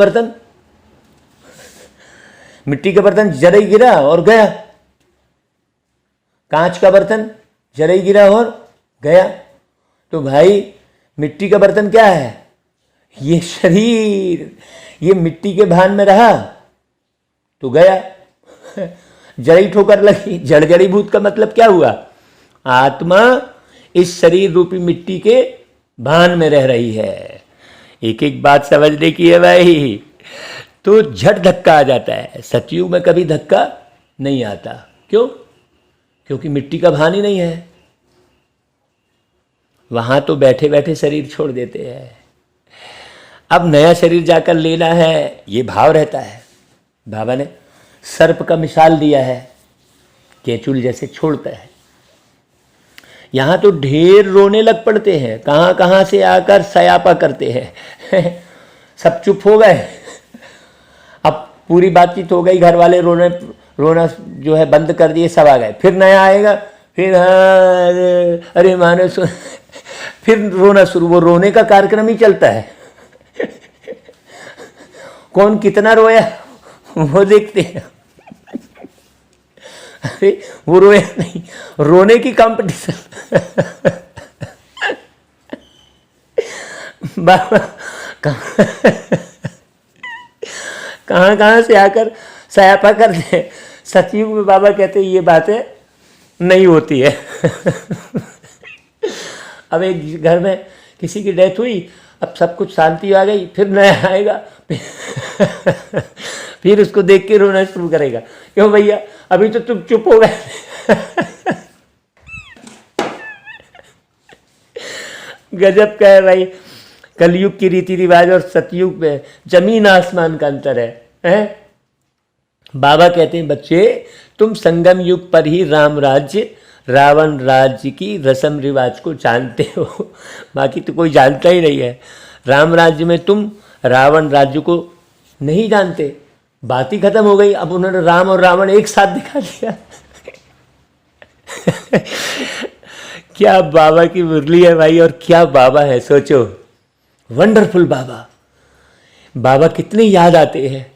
बर्तन जरा ही गिरा और गया। कांच का बर्तन जरा ही गिरा और गया। तो भाई मिट्टी का बर्तन क्या है? ये शरीर, ये मिट्टी के भान में रहा तो गया। जड़ी ठोकर लगी। जड़जड़ीभूत का मतलब क्या हुआ? आत्मा इस शरीर रूपी मिट्टी के भान में रह रही है। एक एक बात समझने की है भाई, तो झट धक्का आ जाता है। सतयुग में कभी धक्का नहीं आता। क्यों? क्योंकि मिट्टी का भान ही नहीं है। वहां तो बैठे बैठे शरीर छोड़ देते हैं। अब नया शरीर जाकर लेना है, ये भाव रहता है। बाबा ने सर्प का मिसाल दिया है, केचुल जैसे छोड़ता है। यहाँ तो ढेर रोने लग पड़ते हैं, कहाँ कहाँ से आकर सयापा करते हैं। सब चुप हो गए। अब पूरी बातचीत हो गई, घर वाले रोना जो है बंद कर दिए, सब आ गए। फिर नया आएगा, फिर हाँ अरे मानो सुन, फिर रोना शुरू। वो रोने का कार्यक्रम ही चलता है। कौन कितना रोया वो देखते हैं। अरे वो रोया नहीं, रोने की कंपटीशन। बाबा कहाँ कहाँ से आकर सयापा करते हैं। सतयुग में बाबा कहते हैं ये बातें नहीं होती है। अब एक घर में किसी की डेथ हुई, अब सब कुछ शांति आ गई, फिर नया आएगा, फिर उसको देख के रोना शुरू करेगा। क्यों भैया, अभी तो तुम चुप हो गए। गजब का है भाई। कलयुग की रीति रिवाज और सतयुग में जमीन आसमान का अंतर है? बाबा कहते हैं बच्चे, तुम संगम युग पर ही राम राज्य रावण राज्य की रस्म रिवाज को जानते हो, बाकी तो कोई जानता ही नहीं है। राम राज्य में तुम रावण राज्य को नहीं जानते। बात ही खत्म हो गई। अब उन्होंने राम और रावण एक साथ दिखा दिया। क्या बाबा की मुरली है भाई, और क्या बाबा है। सोचो, वंडरफुल बाबा। बाबा कितने याद आते हैं,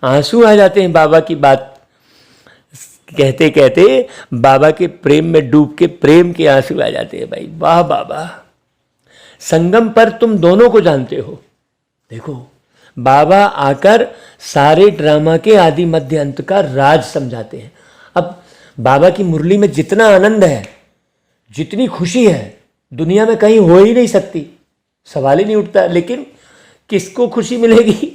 आंसू आ जाते हैं बाबा की बात कहते कहते। बाबा के प्रेम में डूब के प्रेम के आंसू आ जाते हैं भाई। वाह बाबा, संगम पर तुम दोनों को जानते हो। देखो, बाबा आकर सारे ड्रामा के आदि मध्य अंत का राज समझाते हैं। अब बाबा की मुरली में जितना आनंद है, जितनी खुशी है, दुनिया में कहीं हो ही नहीं सकती, सवाल ही नहीं उठता। लेकिन किसको खुशी मिलेगी?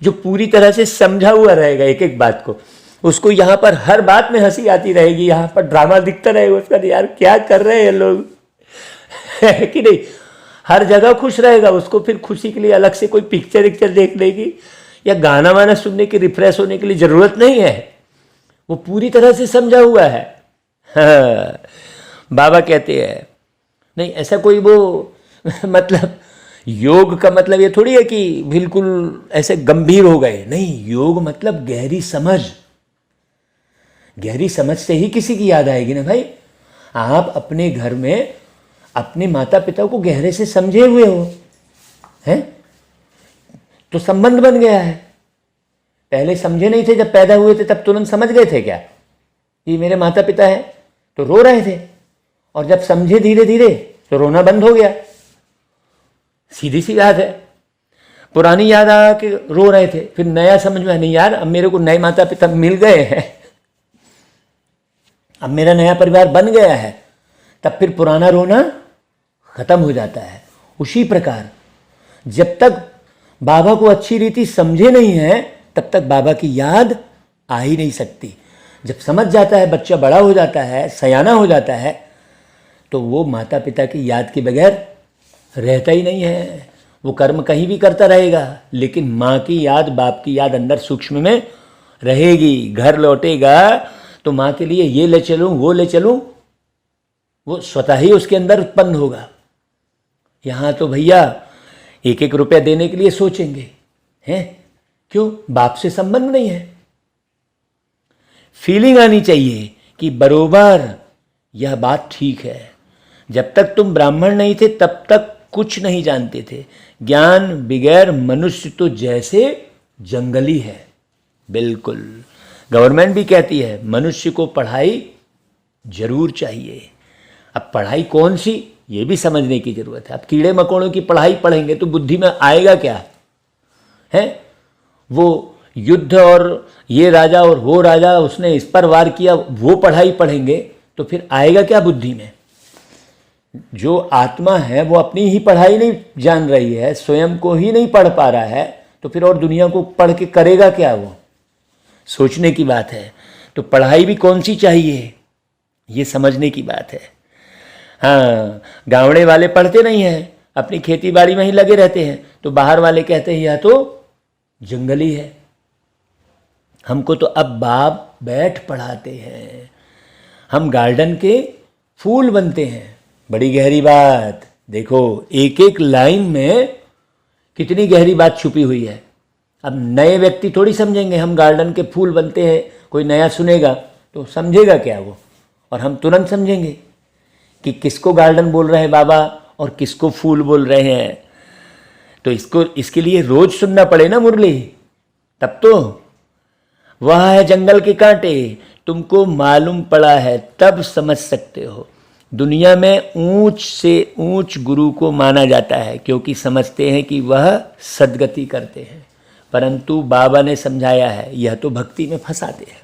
जो पूरी तरह से समझा हुआ रहेगा एक एक बात को। उसको यहाँ पर हर बात में हंसी आती रहेगी, यहाँ पर ड्रामा दिखता रहेगा उसका, यार क्या कर रहे हैं लोग, है कि नहीं। हर जगह खुश रहेगा। उसको फिर खुशी के लिए अलग से कोई पिक्चर देखने की या गाना वाना सुनने की, रिफ्रेश होने के लिए ज़रूरत नहीं है। वो पूरी तरह से समझा हुआ है। हाँ, बाबा कहते हैं नहीं, ऐसा कोई वो मतलब योग का मतलब ये थोड़ी है कि बिल्कुल ऐसे गंभीर हो गए। नहीं, योग मतलब गहरी समझ। गहरी समझ से ही किसी की याद आएगी ना भाई। आप अपने घर में अपने माता पिता को गहरे से समझे हुए हो, हैं? तो संबंध बन गया है। पहले समझे नहीं थे, जब पैदा हुए थे तब तुरंत समझ गए थे क्या ये मेरे माता पिता हैं, तो रो रहे थे। और जब समझे धीरे धीरे तो रोना बंद हो गया। सीधी सी बात है। पुरानी याद आ के रो रहे थे, फिर नया समझ में नहीं यार, अब मेरे को नए माता पिता मिल गए हैं, अब मेरा नया परिवार बन गया है, तब फिर पुराना रोना खत्म हो जाता है। उसी प्रकार जब तक बाबा को अच्छी रीति समझे नहीं है, तब तक बाबा की याद आ ही नहीं सकती। जब समझ जाता है, बच्चा बड़ा हो जाता है, सयाना हो जाता है, तो वो माता पिता की याद के बगैर रहता ही नहीं है। वो कर्म कहीं भी करता रहेगा, लेकिन माँ की याद, बाप की याद अंदर सूक्ष्म में रहेगी। घर लौटेगा तो माँ के लिए ये ले चलूँ, वो ले चलूँ, वो स्वतः ही उसके अंदर उत्पन्न होगा। यहाँ तो भैया एक एक रुपया देने के लिए सोचेंगे, हैं? क्यों? बाप से संबंध नहीं है। फीलिंग आनी चाहिए कि बरोबर यह बात ठीक है। जब तक तुम ब्राह्मण नहीं थे तब तक कुछ नहीं जानते थे। ज्ञान बगैर मनुष्य तो जैसे जंगली है। बिल्कुल, गवर्नमेंट भी कहती है मनुष्य को पढ़ाई जरूर चाहिए। अब पढ़ाई कौन सी, ये भी समझने की जरूरत है। अब कीड़े मकोड़ों की पढ़ाई पढ़ेंगे तो बुद्धि में आएगा क्या है? वो युद्ध और ये राजा और वो राजा उसने इस पर वार किया, वो पढ़ाई पढ़ेंगे तो फिर आएगा क्या बुद्धि में? जो आत्मा है वो अपनी ही पढ़ाई नहीं जान रही है, स्वयं को ही नहीं पढ़ पा रहा है, तो फिर और दुनिया को पढ़ के करेगा क्या? वो सोचने की बात है। तो पढ़ाई भी कौन सी चाहिए, ये समझने की बात है। हाँ, गाँवड़े वाले पढ़ते नहीं हैं, अपनी खेती बाड़ी में ही लगे रहते हैं, तो बाहर वाले कहते हैं यह तो जंगली है। हमको तो अब बाप बैठ पढ़ाते हैं, हम गार्डन के फूल बनते हैं। बड़ी गहरी बात, देखो एक एक लाइन में कितनी गहरी बात छुपी हुई है। अब नए व्यक्ति थोड़ी समझेंगे हम गार्डन के फूल बनते हैं, कोई नया सुनेगा तो समझेगा क्या वो? और हम तुरंत समझेंगे कि किसको गार्डन बोल रहे हैं बाबा और किसको फूल बोल रहे हैं। तो इसके लिए रोज सुनना पड़े ना मुरली, तब तो। वह है जंगल के कांटे, तुमको मालूम पड़ा है तब समझ सकते हो। दुनिया में ऊंच से ऊंच गुरु को माना जाता है क्योंकि समझते हैं कि वह सद्गति करते हैं, परंतु बाबा ने समझाया है यह तो भक्ति में फंसाते हैं।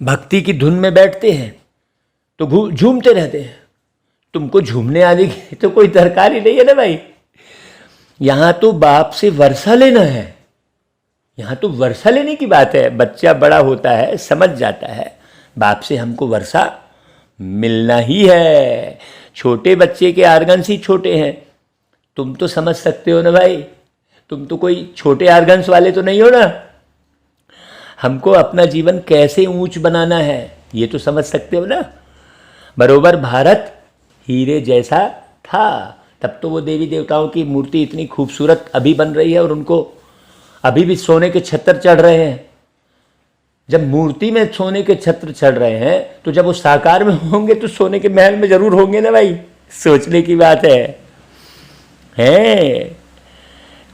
भक्ति की धुन में बैठते हैं तो झूमते रहते हैं। तुमको झूमने आने की तो कोई दरकार ही नहीं है ना भाई। यहाँ तो बाप से वर्षा लेना है, यहाँ तो वर्षा लेने की बात है। बच्चा बड़ा होता है, समझ जाता है, बाप से हमको वर्षा मिलना ही है। छोटे बच्चे के आर्गन्स ही छोटे हैं, तुम तो समझ सकते हो ना भाई, तुम तो कोई छोटे आर्गन्स वाले तो नहीं हो ना। हमको अपना जीवन कैसे ऊंच बनाना है ये तो समझ सकते हो ना। बरोबर भारत हीरे जैसा था, तब तो वो देवी देवताओं की मूर्ति इतनी खूबसूरत अभी बन रही है और उनको अभी भी सोने के छत्र चढ़ रहे हैं। जब मूर्ति में सोने के छत्र चढ़ रहे हैं तो जब वो साकार में होंगे तो सोने के महल में जरूर होंगे ना भाई। सोचने की बात है।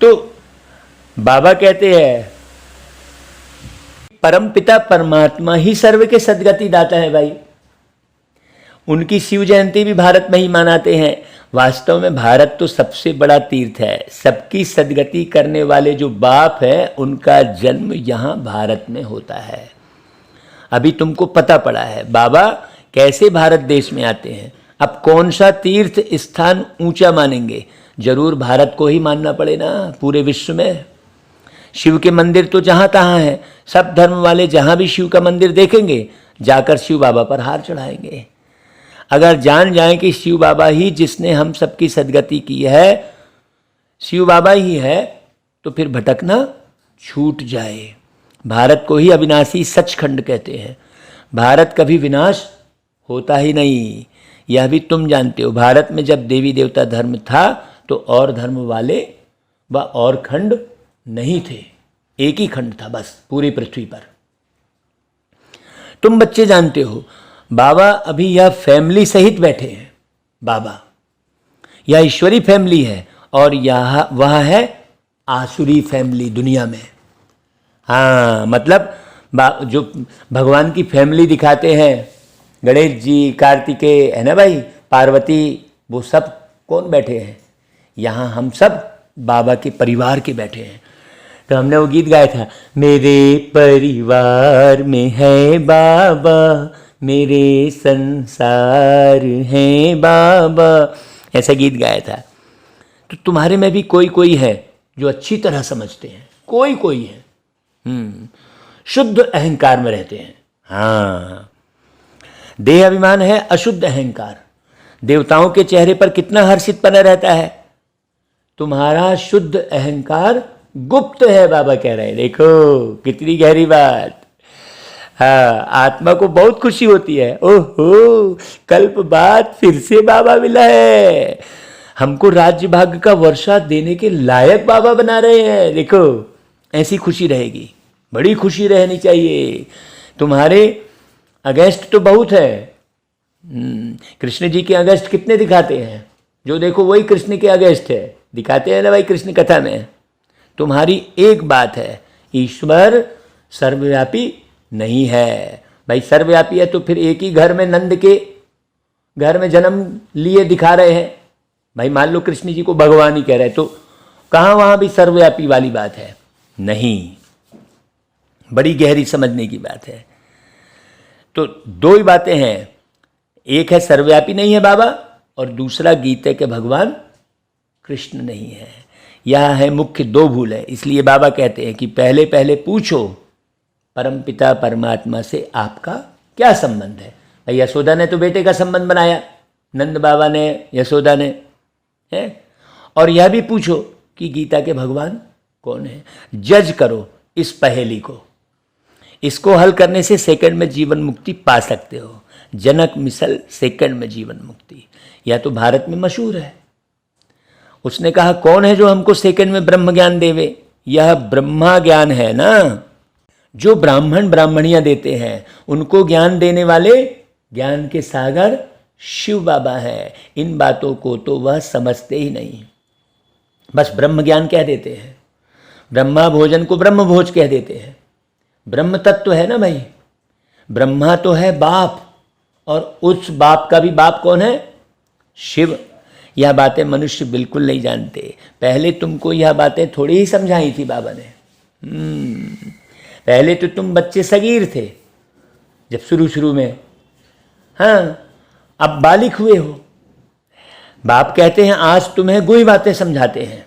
तो बाबा कहते हैं परमपिता परमात्मा ही सर्व के सद्गति दाता है भाई। उनकी शिव जयंती भी भारत में ही मनाते हैं। वास्तव में भारत तो सबसे बड़ा तीर्थ है। सबकी सद्गति करने वाले जो बाप है उनका जन्म यहाँ भारत में होता है। अभी तुमको पता पड़ा है बाबा कैसे भारत देश में आते हैं। अब कौन सा तीर्थ स्थान ऊंचा मानेंगे? जरूर भारत को ही मानना पड़े ना। पूरे विश्व में शिव के मंदिर तो जहाँ तहाँ हैं। सब धर्म वाले जहाँ भी शिव का मंदिर देखेंगे जाकर शिव बाबा पर हार चढ़ाएंगे। अगर जान जाएं कि शिव बाबा ही जिसने हम सबकी सद्गति की है, शिव बाबा ही है, तो फिर भटकना छूट जाए। भारत को ही अविनाशी सचखंड कहते हैं। भारत कभी विनाश होता ही नहीं, यह भी तुम जानते हो। भारत में जब देवी देवता धर्म था तो और धर्म वाले व और खंड नहीं थे, एक ही खंड था बस पूरी पृथ्वी पर। तुम बच्चे जानते हो बाबा अभी यह फैमिली सहित बैठे हैं। बाबा यह ईश्वरी फैमिली है और यह वह है आसुरी फैमिली दुनिया में। हाँ, मतलब जो भगवान की फैमिली दिखाते हैं, गणेश जी, कार्तिकेय है ना भाई, पार्वती, वो सब कौन बैठे हैं? यहाँ हम सब बाबा के परिवार के बैठे हैं। तो हमने वो गीत गाया था, मेरे परिवार में है बाबा, मेरे संसार हैं बाबा, ऐसा गीत गाया था। तो तुम्हारे में भी कोई कोई है जो अच्छी तरह समझते हैं, कोई कोई है शुद्ध अहंकार में रहते हैं। हाँ, देह अभिमान है अशुद्ध अहंकार। देवताओं के चेहरे पर कितना हर्षितपना रहता है, तुम्हारा शुद्ध अहंकार गुप्त है। बाबा कह रहे हैं, देखो कितनी गहरी बात। हाँ, आत्मा को बहुत खुशी होती है, ओहो कल्प बाद फिर से बाबा मिला है। हमको राज्य भाग्य का वर्षा देने के लायक बाबा बना रहे हैं। देखो, ऐसी खुशी रहेगी, बड़ी खुशी रहनी चाहिए। तुम्हारे अगस्त तो बहुत है, कृष्ण जी के अगस्त कितने दिखाते हैं? जो देखो वही कृष्ण के अगस्त है, दिखाते हैं ना भाई कृष्ण कथा में। तुम्हारी एक बात है, ईश्वर सर्वव्यापी नहीं है। भाई सर्वव्यापी है तो फिर एक ही घर में नंद के घर में जन्म लिए दिखा रहे हैं। भाई मान लो कृष्ण जी को भगवान ही कह रहे हैं, तो कहाँ वहाँ भी सर्वव्यापी वाली बात है? नहीं, बड़ी गहरी समझने की बात है। तो दो ही बातें हैं, एक है सर्वव्यापी नहीं है बाबा, और दूसरा गीता के भगवान कृष्ण नहीं है। यह है मुख्य दो भूल है। इसलिए बाबा कहते हैं कि पहले पहले पूछो परमपिता परमात्मा से आपका क्या संबंध है। भाई यशोदा ने तो बेटे का संबंध बनाया, नंद बाबा ने, यशोदा ने, है। और यह भी पूछो कि गीता के भगवान कौन है। जज करो इस पहेली को, इसको हल करने से सेकंड में जीवन मुक्ति पा सकते हो। जनक मिसल सेकंड में जीवन मुक्ति, यह तो भारत में मशहूर है। उसने कहा कौन है जो हमको सेकंड में ब्रह्म ज्ञान देवे? यह ब्रह्मा ज्ञान है ना, जो ब्राह्मण ब्राह्मणियां देते हैं उनको ज्ञान देने वाले ज्ञान के सागर शिव बाबा है। इन बातों को तो वह समझते ही नहीं, बस ब्रह्म ज्ञान कह देते हैं। ब्रह्मा भोजन को ब्रह्म भोज कह देते हैं। ब्रह्म तत्व है ना भाई, ब्रह्मा तो है बाप, और उस बाप का भी बाप कौन है? शिव। यह बातें मनुष्य बिल्कुल नहीं जानते। पहले तुमको यह बातें थोड़ी ही समझाई थी बाबा ने। पहले तो तुम बच्चे सगीर थे जब शुरू में, हाँ, अब बालिक हुए हो। बाप कहते हैं आज तुम्हें गुई बातें समझाते हैं।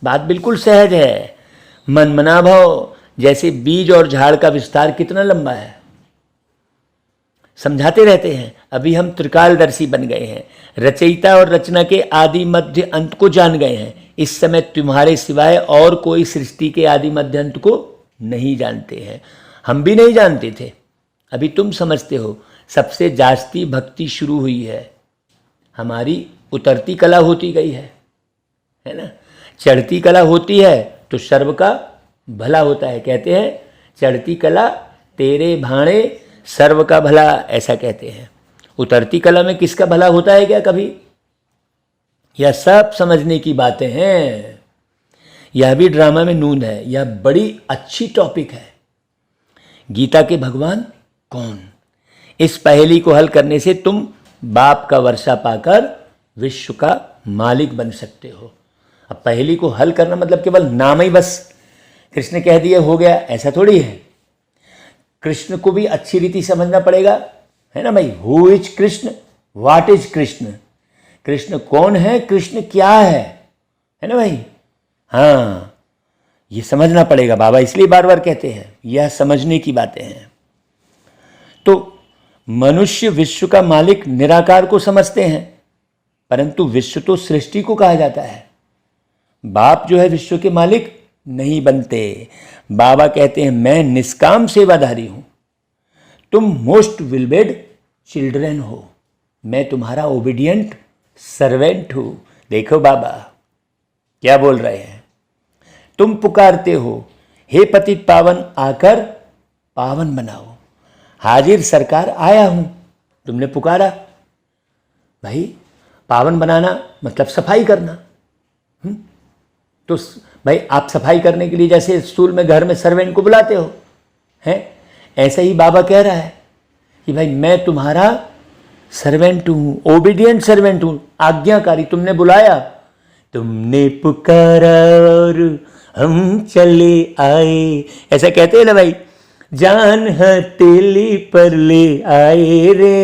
बात बिल्कुल सहज है। मन मना भाव जैसे बीज और झाड़ का विस्तार कितना लंबा है, समझाते रहते हैं। अभी हम त्रिकालदर्शी बन गए हैं, रचयिता और रचना के आदि मध्य अंत को जान गए हैं। इस समय तुम्हारे सिवाय और कोई सृष्टि के आदि मध्य अंत को नहीं जानते हैं। हम भी नहीं जानते थे, अभी तुम समझते हो। सबसे जास्ती भक्ति शुरू हुई है, हमारी उतरती कला होती गई है ना। चढ़ती कला होती है तो सर्व का भला होता है। कहते हैं चढ़ती कला तेरे भाणे सर्व का भला, ऐसा कहते हैं। उतरती कला में किसका भला होता है क्या कभी? यह सब समझने की बातें हैं। यह भी ड्रामा में नून है। यह बड़ी अच्छी टॉपिक है, गीता के भगवान कौन। इस पहेली को हल करने से तुम बाप का वर्षा पाकर विश्व का मालिक बन सकते हो। अब पहेली को हल करना मतलब केवल नाम ही बस कृष्ण कह दिए हो गया, ऐसा थोड़ी है। कृष्ण को भी अच्छी रीति समझना पड़ेगा, है ना भाई। Who is Krishna, what is Krishna, Krishna कौन है, कृष्ण क्या है ना भाई। हाँ, ये समझना पड़ेगा बाबा, इसलिए बार बार कहते हैं यह समझने की बातें हैं। तो मनुष्य विश्व का मालिक निराकार को समझते हैं, परंतु विश्व तो सृष्टि को कहा जाता है। बाप जो है विश्व के मालिक नहीं बनते। बाबा कहते हैं मैं निष्काम सेवाधारी हूं, तुम मोस्ट विलबेड चिल्ड्रन हो, मैं तुम्हारा ओबीडियंट सर्वेंट हूं। देखो बाबा क्या बोल रहे हैं, तुम पुकारते हो हे पतित पावन आकर पावन बनाओ। हाजिर सरकार आया हूं, तुमने पुकारा। भाई पावन बनाना मतलब सफाई करना। तो भाई आप सफाई करने के लिए जैसे स्कूल में घर में सर्वेंट को बुलाते हो, हैं, ऐसे ही बाबा कह रहा है कि भाई मैं तुम्हारा सर्वेंट हूं, ओबीडियंट सर्वेंट हूं, आज्ञाकारी। तुमने बुलाया, तुमने पुकारा और हम चले आए, ऐसा कहते हैं ना भाई। जान हथेली पर ले आए रे,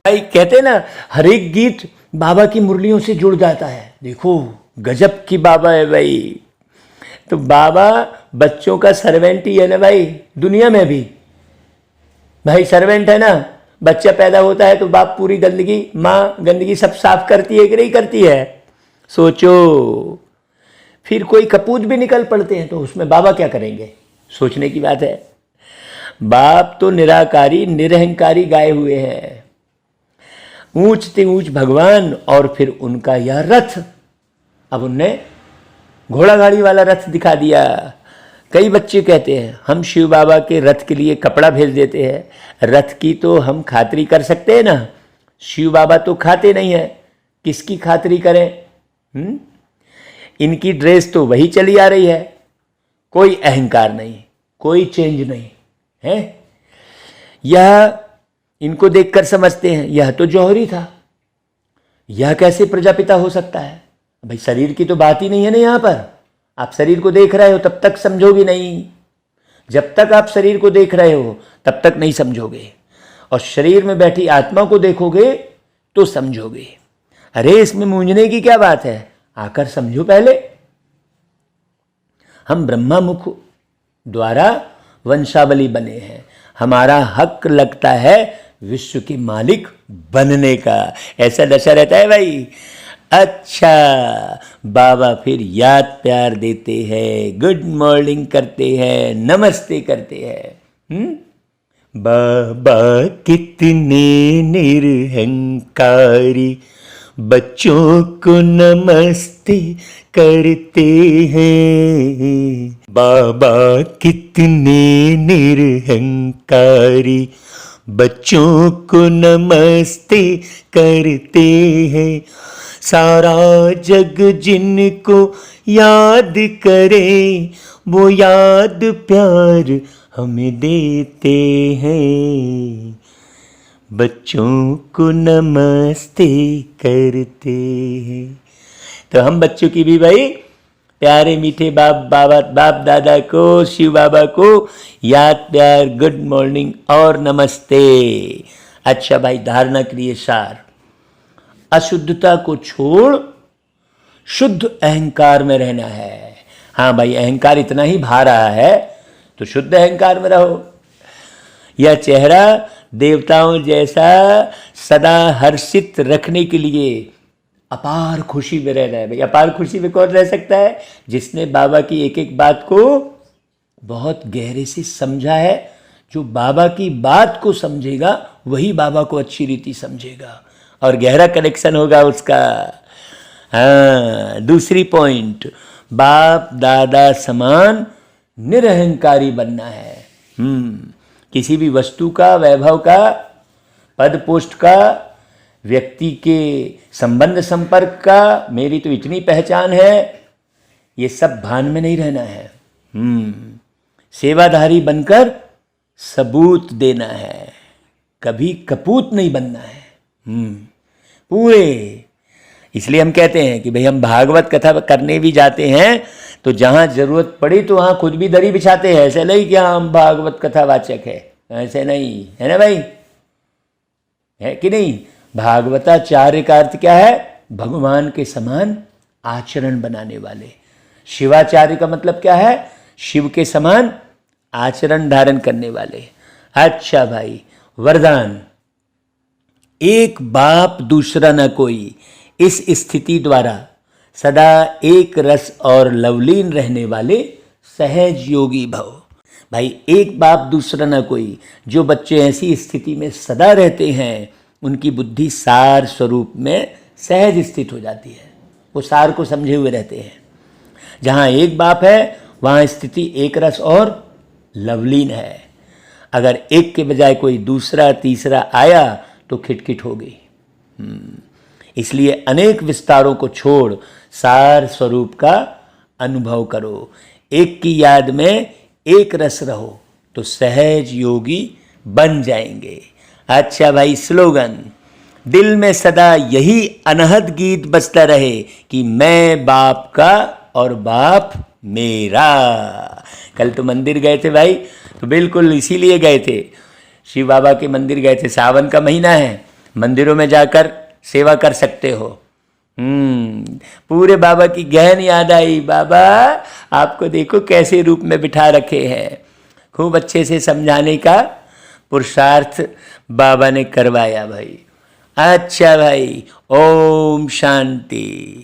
भाई कहते हैं ना हर एक गीत बाबा की मुरलियों से जुड़ जाता है। देखो गजब की बाबा है भाई। तो बाबा बच्चों का सर्वेंट ही है ना भाई, दुनिया में भी भाई सर्वेंट है ना। बच्चा पैदा होता है तो बाप पूरी गंदगी, माँ गंदगी सब साफ करती है कि नहीं करती है? सोचो, फिर कोई कपूत भी निकल पड़ते हैं तो उसमें बाबा क्या करेंगे? सोचने की बात है। बाप तो निराकारी निरहंकारी गाए हुए हैं। ऊंचते ऊंच भगवान और फिर उनका यह रथ। अब उनने घोड़ा गाड़ी वाला रथ दिखा दिया। कई बच्चे कहते हैं हम शिव बाबा के रथ के लिए कपड़ा भेज देते हैं। रथ की तो हम खातिरी कर सकते हैं ना, शिव बाबा तो खाते नहीं है, किसकी खातिरी करें? इनकी ड्रेस तो वही चली आ रही है, कोई अहंकार नहीं, कोई चेंज नहीं है। यह इनको देखकर समझते हैं यह तो जौहरी था, यह कैसे प्रजापिता हो सकता है? भाई शरीर की तो बात ही नहीं है ना यहाँ पर। आप शरीर को देख रहे हो तब तक समझोगे नहीं, जब तक आप शरीर को देख रहे हो तब तक नहीं समझोगे, और शरीर में बैठी आत्मा को देखोगे तो समझोगे। अरे इसमें मूंझने की क्या बात है, आकर समझो पहले। हम ब्रह्मा मुख द्वारा वंशावली बने हैं, हमारा हक लगता है विश्व के मालिक बनने का। ऐसा दशा रहता है भाई। अच्छा, बाबा फिर याद प्यार देते हैं, गुड मॉर्निंग करते हैं, नमस्ते करते हैं। बाबा कितने निरहंकारी बच्चों को नमस्ते करते हैं। बाबा कितने निरहंकारी बच्चों को नमस्ते करते हैं। सारा जग जिनको याद करे वो याद प्यार हमें देते हैं। बच्चों को नमस्ते करते हैं। तो हम बच्चों की भी भाई प्यारे मीठे बाप दादा को, शिव बाबा को याद प्यार, गुड मॉर्निंग और नमस्ते। अच्छा भाई, धारणा के लिए सार, अशुद्धता को छोड़ शुद्ध अहंकार में रहना है। हाँ भाई, अहंकार इतना ही भा रहा है तो शुद्ध अहंकार में रहो। यह चेहरा देवताओं जैसा सदा हर्षित रखने के लिए अपार खुशी में रहना है। भाई अपार खुशी में कौन रह सकता है? जिसने बाबा की एक एक बात को बहुत गहरे से समझा है। जो बाबा की बात को समझेगा वही बाबा को अच्छी रीति समझेगा और गहरा कनेक्शन होगा उसका। हाँ, दूसरी पॉइंट, बाप दादा समान निरहंकारी बनना है। किसी भी वस्तु का, वैभव का, पद पोस्ट का, व्यक्ति के संबंध संपर्क का, मेरी तो इतनी पहचान है, ये सब भान में नहीं रहना है। सेवाधारी बनकर सबूत देना है, कभी कपूत नहीं बनना है। पूरे, इसलिए हम कहते हैं कि भाई हम भागवत कथा करने भी जाते हैं तो जहाँ जरूरत पड़ी तो वहाँ खुद भी दरी बिछाते हैं। ऐसे नहीं कि हम भागवत कथा वाचक है, ऐसे नहीं है ना भाई, है कि नहीं? भागवताचार्य का अर्थ क्या है? भगवान के समान आचरण बनाने वाले। शिवाचार्य का मतलब क्या है? शिव के समान आचरण धारण करने वाले। अच्छा भाई, वरदान, एक बाप दूसरा न कोई, इस स्थिति द्वारा सदा एक रस और लवलीन रहने वाले सहज योगी भव। भाई एक बाप दूसरा न कोई, जो बच्चे ऐसी स्थिति में सदा रहते हैं उनकी बुद्धि सार स्वरूप में सहज स्थित हो जाती है। वो सार को समझे हुए रहते हैं। जहाँ एक बाप है वहाँ स्थिति एक रस और लवलीन है। अगर एक के बजाय कोई दूसरा तीसरा आया तो खिटखिट हो गई। इसलिए अनेक विस्तारों को छोड़ सार स्वरूप का अनुभव करो। एक की याद में एक रस रहो तो सहज योगी बन जाएंगे। अच्छा भाई, स्लोगन, दिल में सदा यही अनहद गीत बजता रहे कि मैं बाप का और बाप मेरा। कल तो मंदिर गए थे भाई, तो बिल्कुल इसीलिए गए थे, शिव बाबा के मंदिर गए थे। सावन का महीना है, मंदिरों में जाकर सेवा कर सकते हो। पूरे बाबा की गहन याद आई। बाबा आपको देखो कैसे रूप में बिठा रखे हैं। खूब अच्छे से समझाने का पुरुषार्थ बाबा ने करवाया भाई। अच्छा भाई, ओम शांति।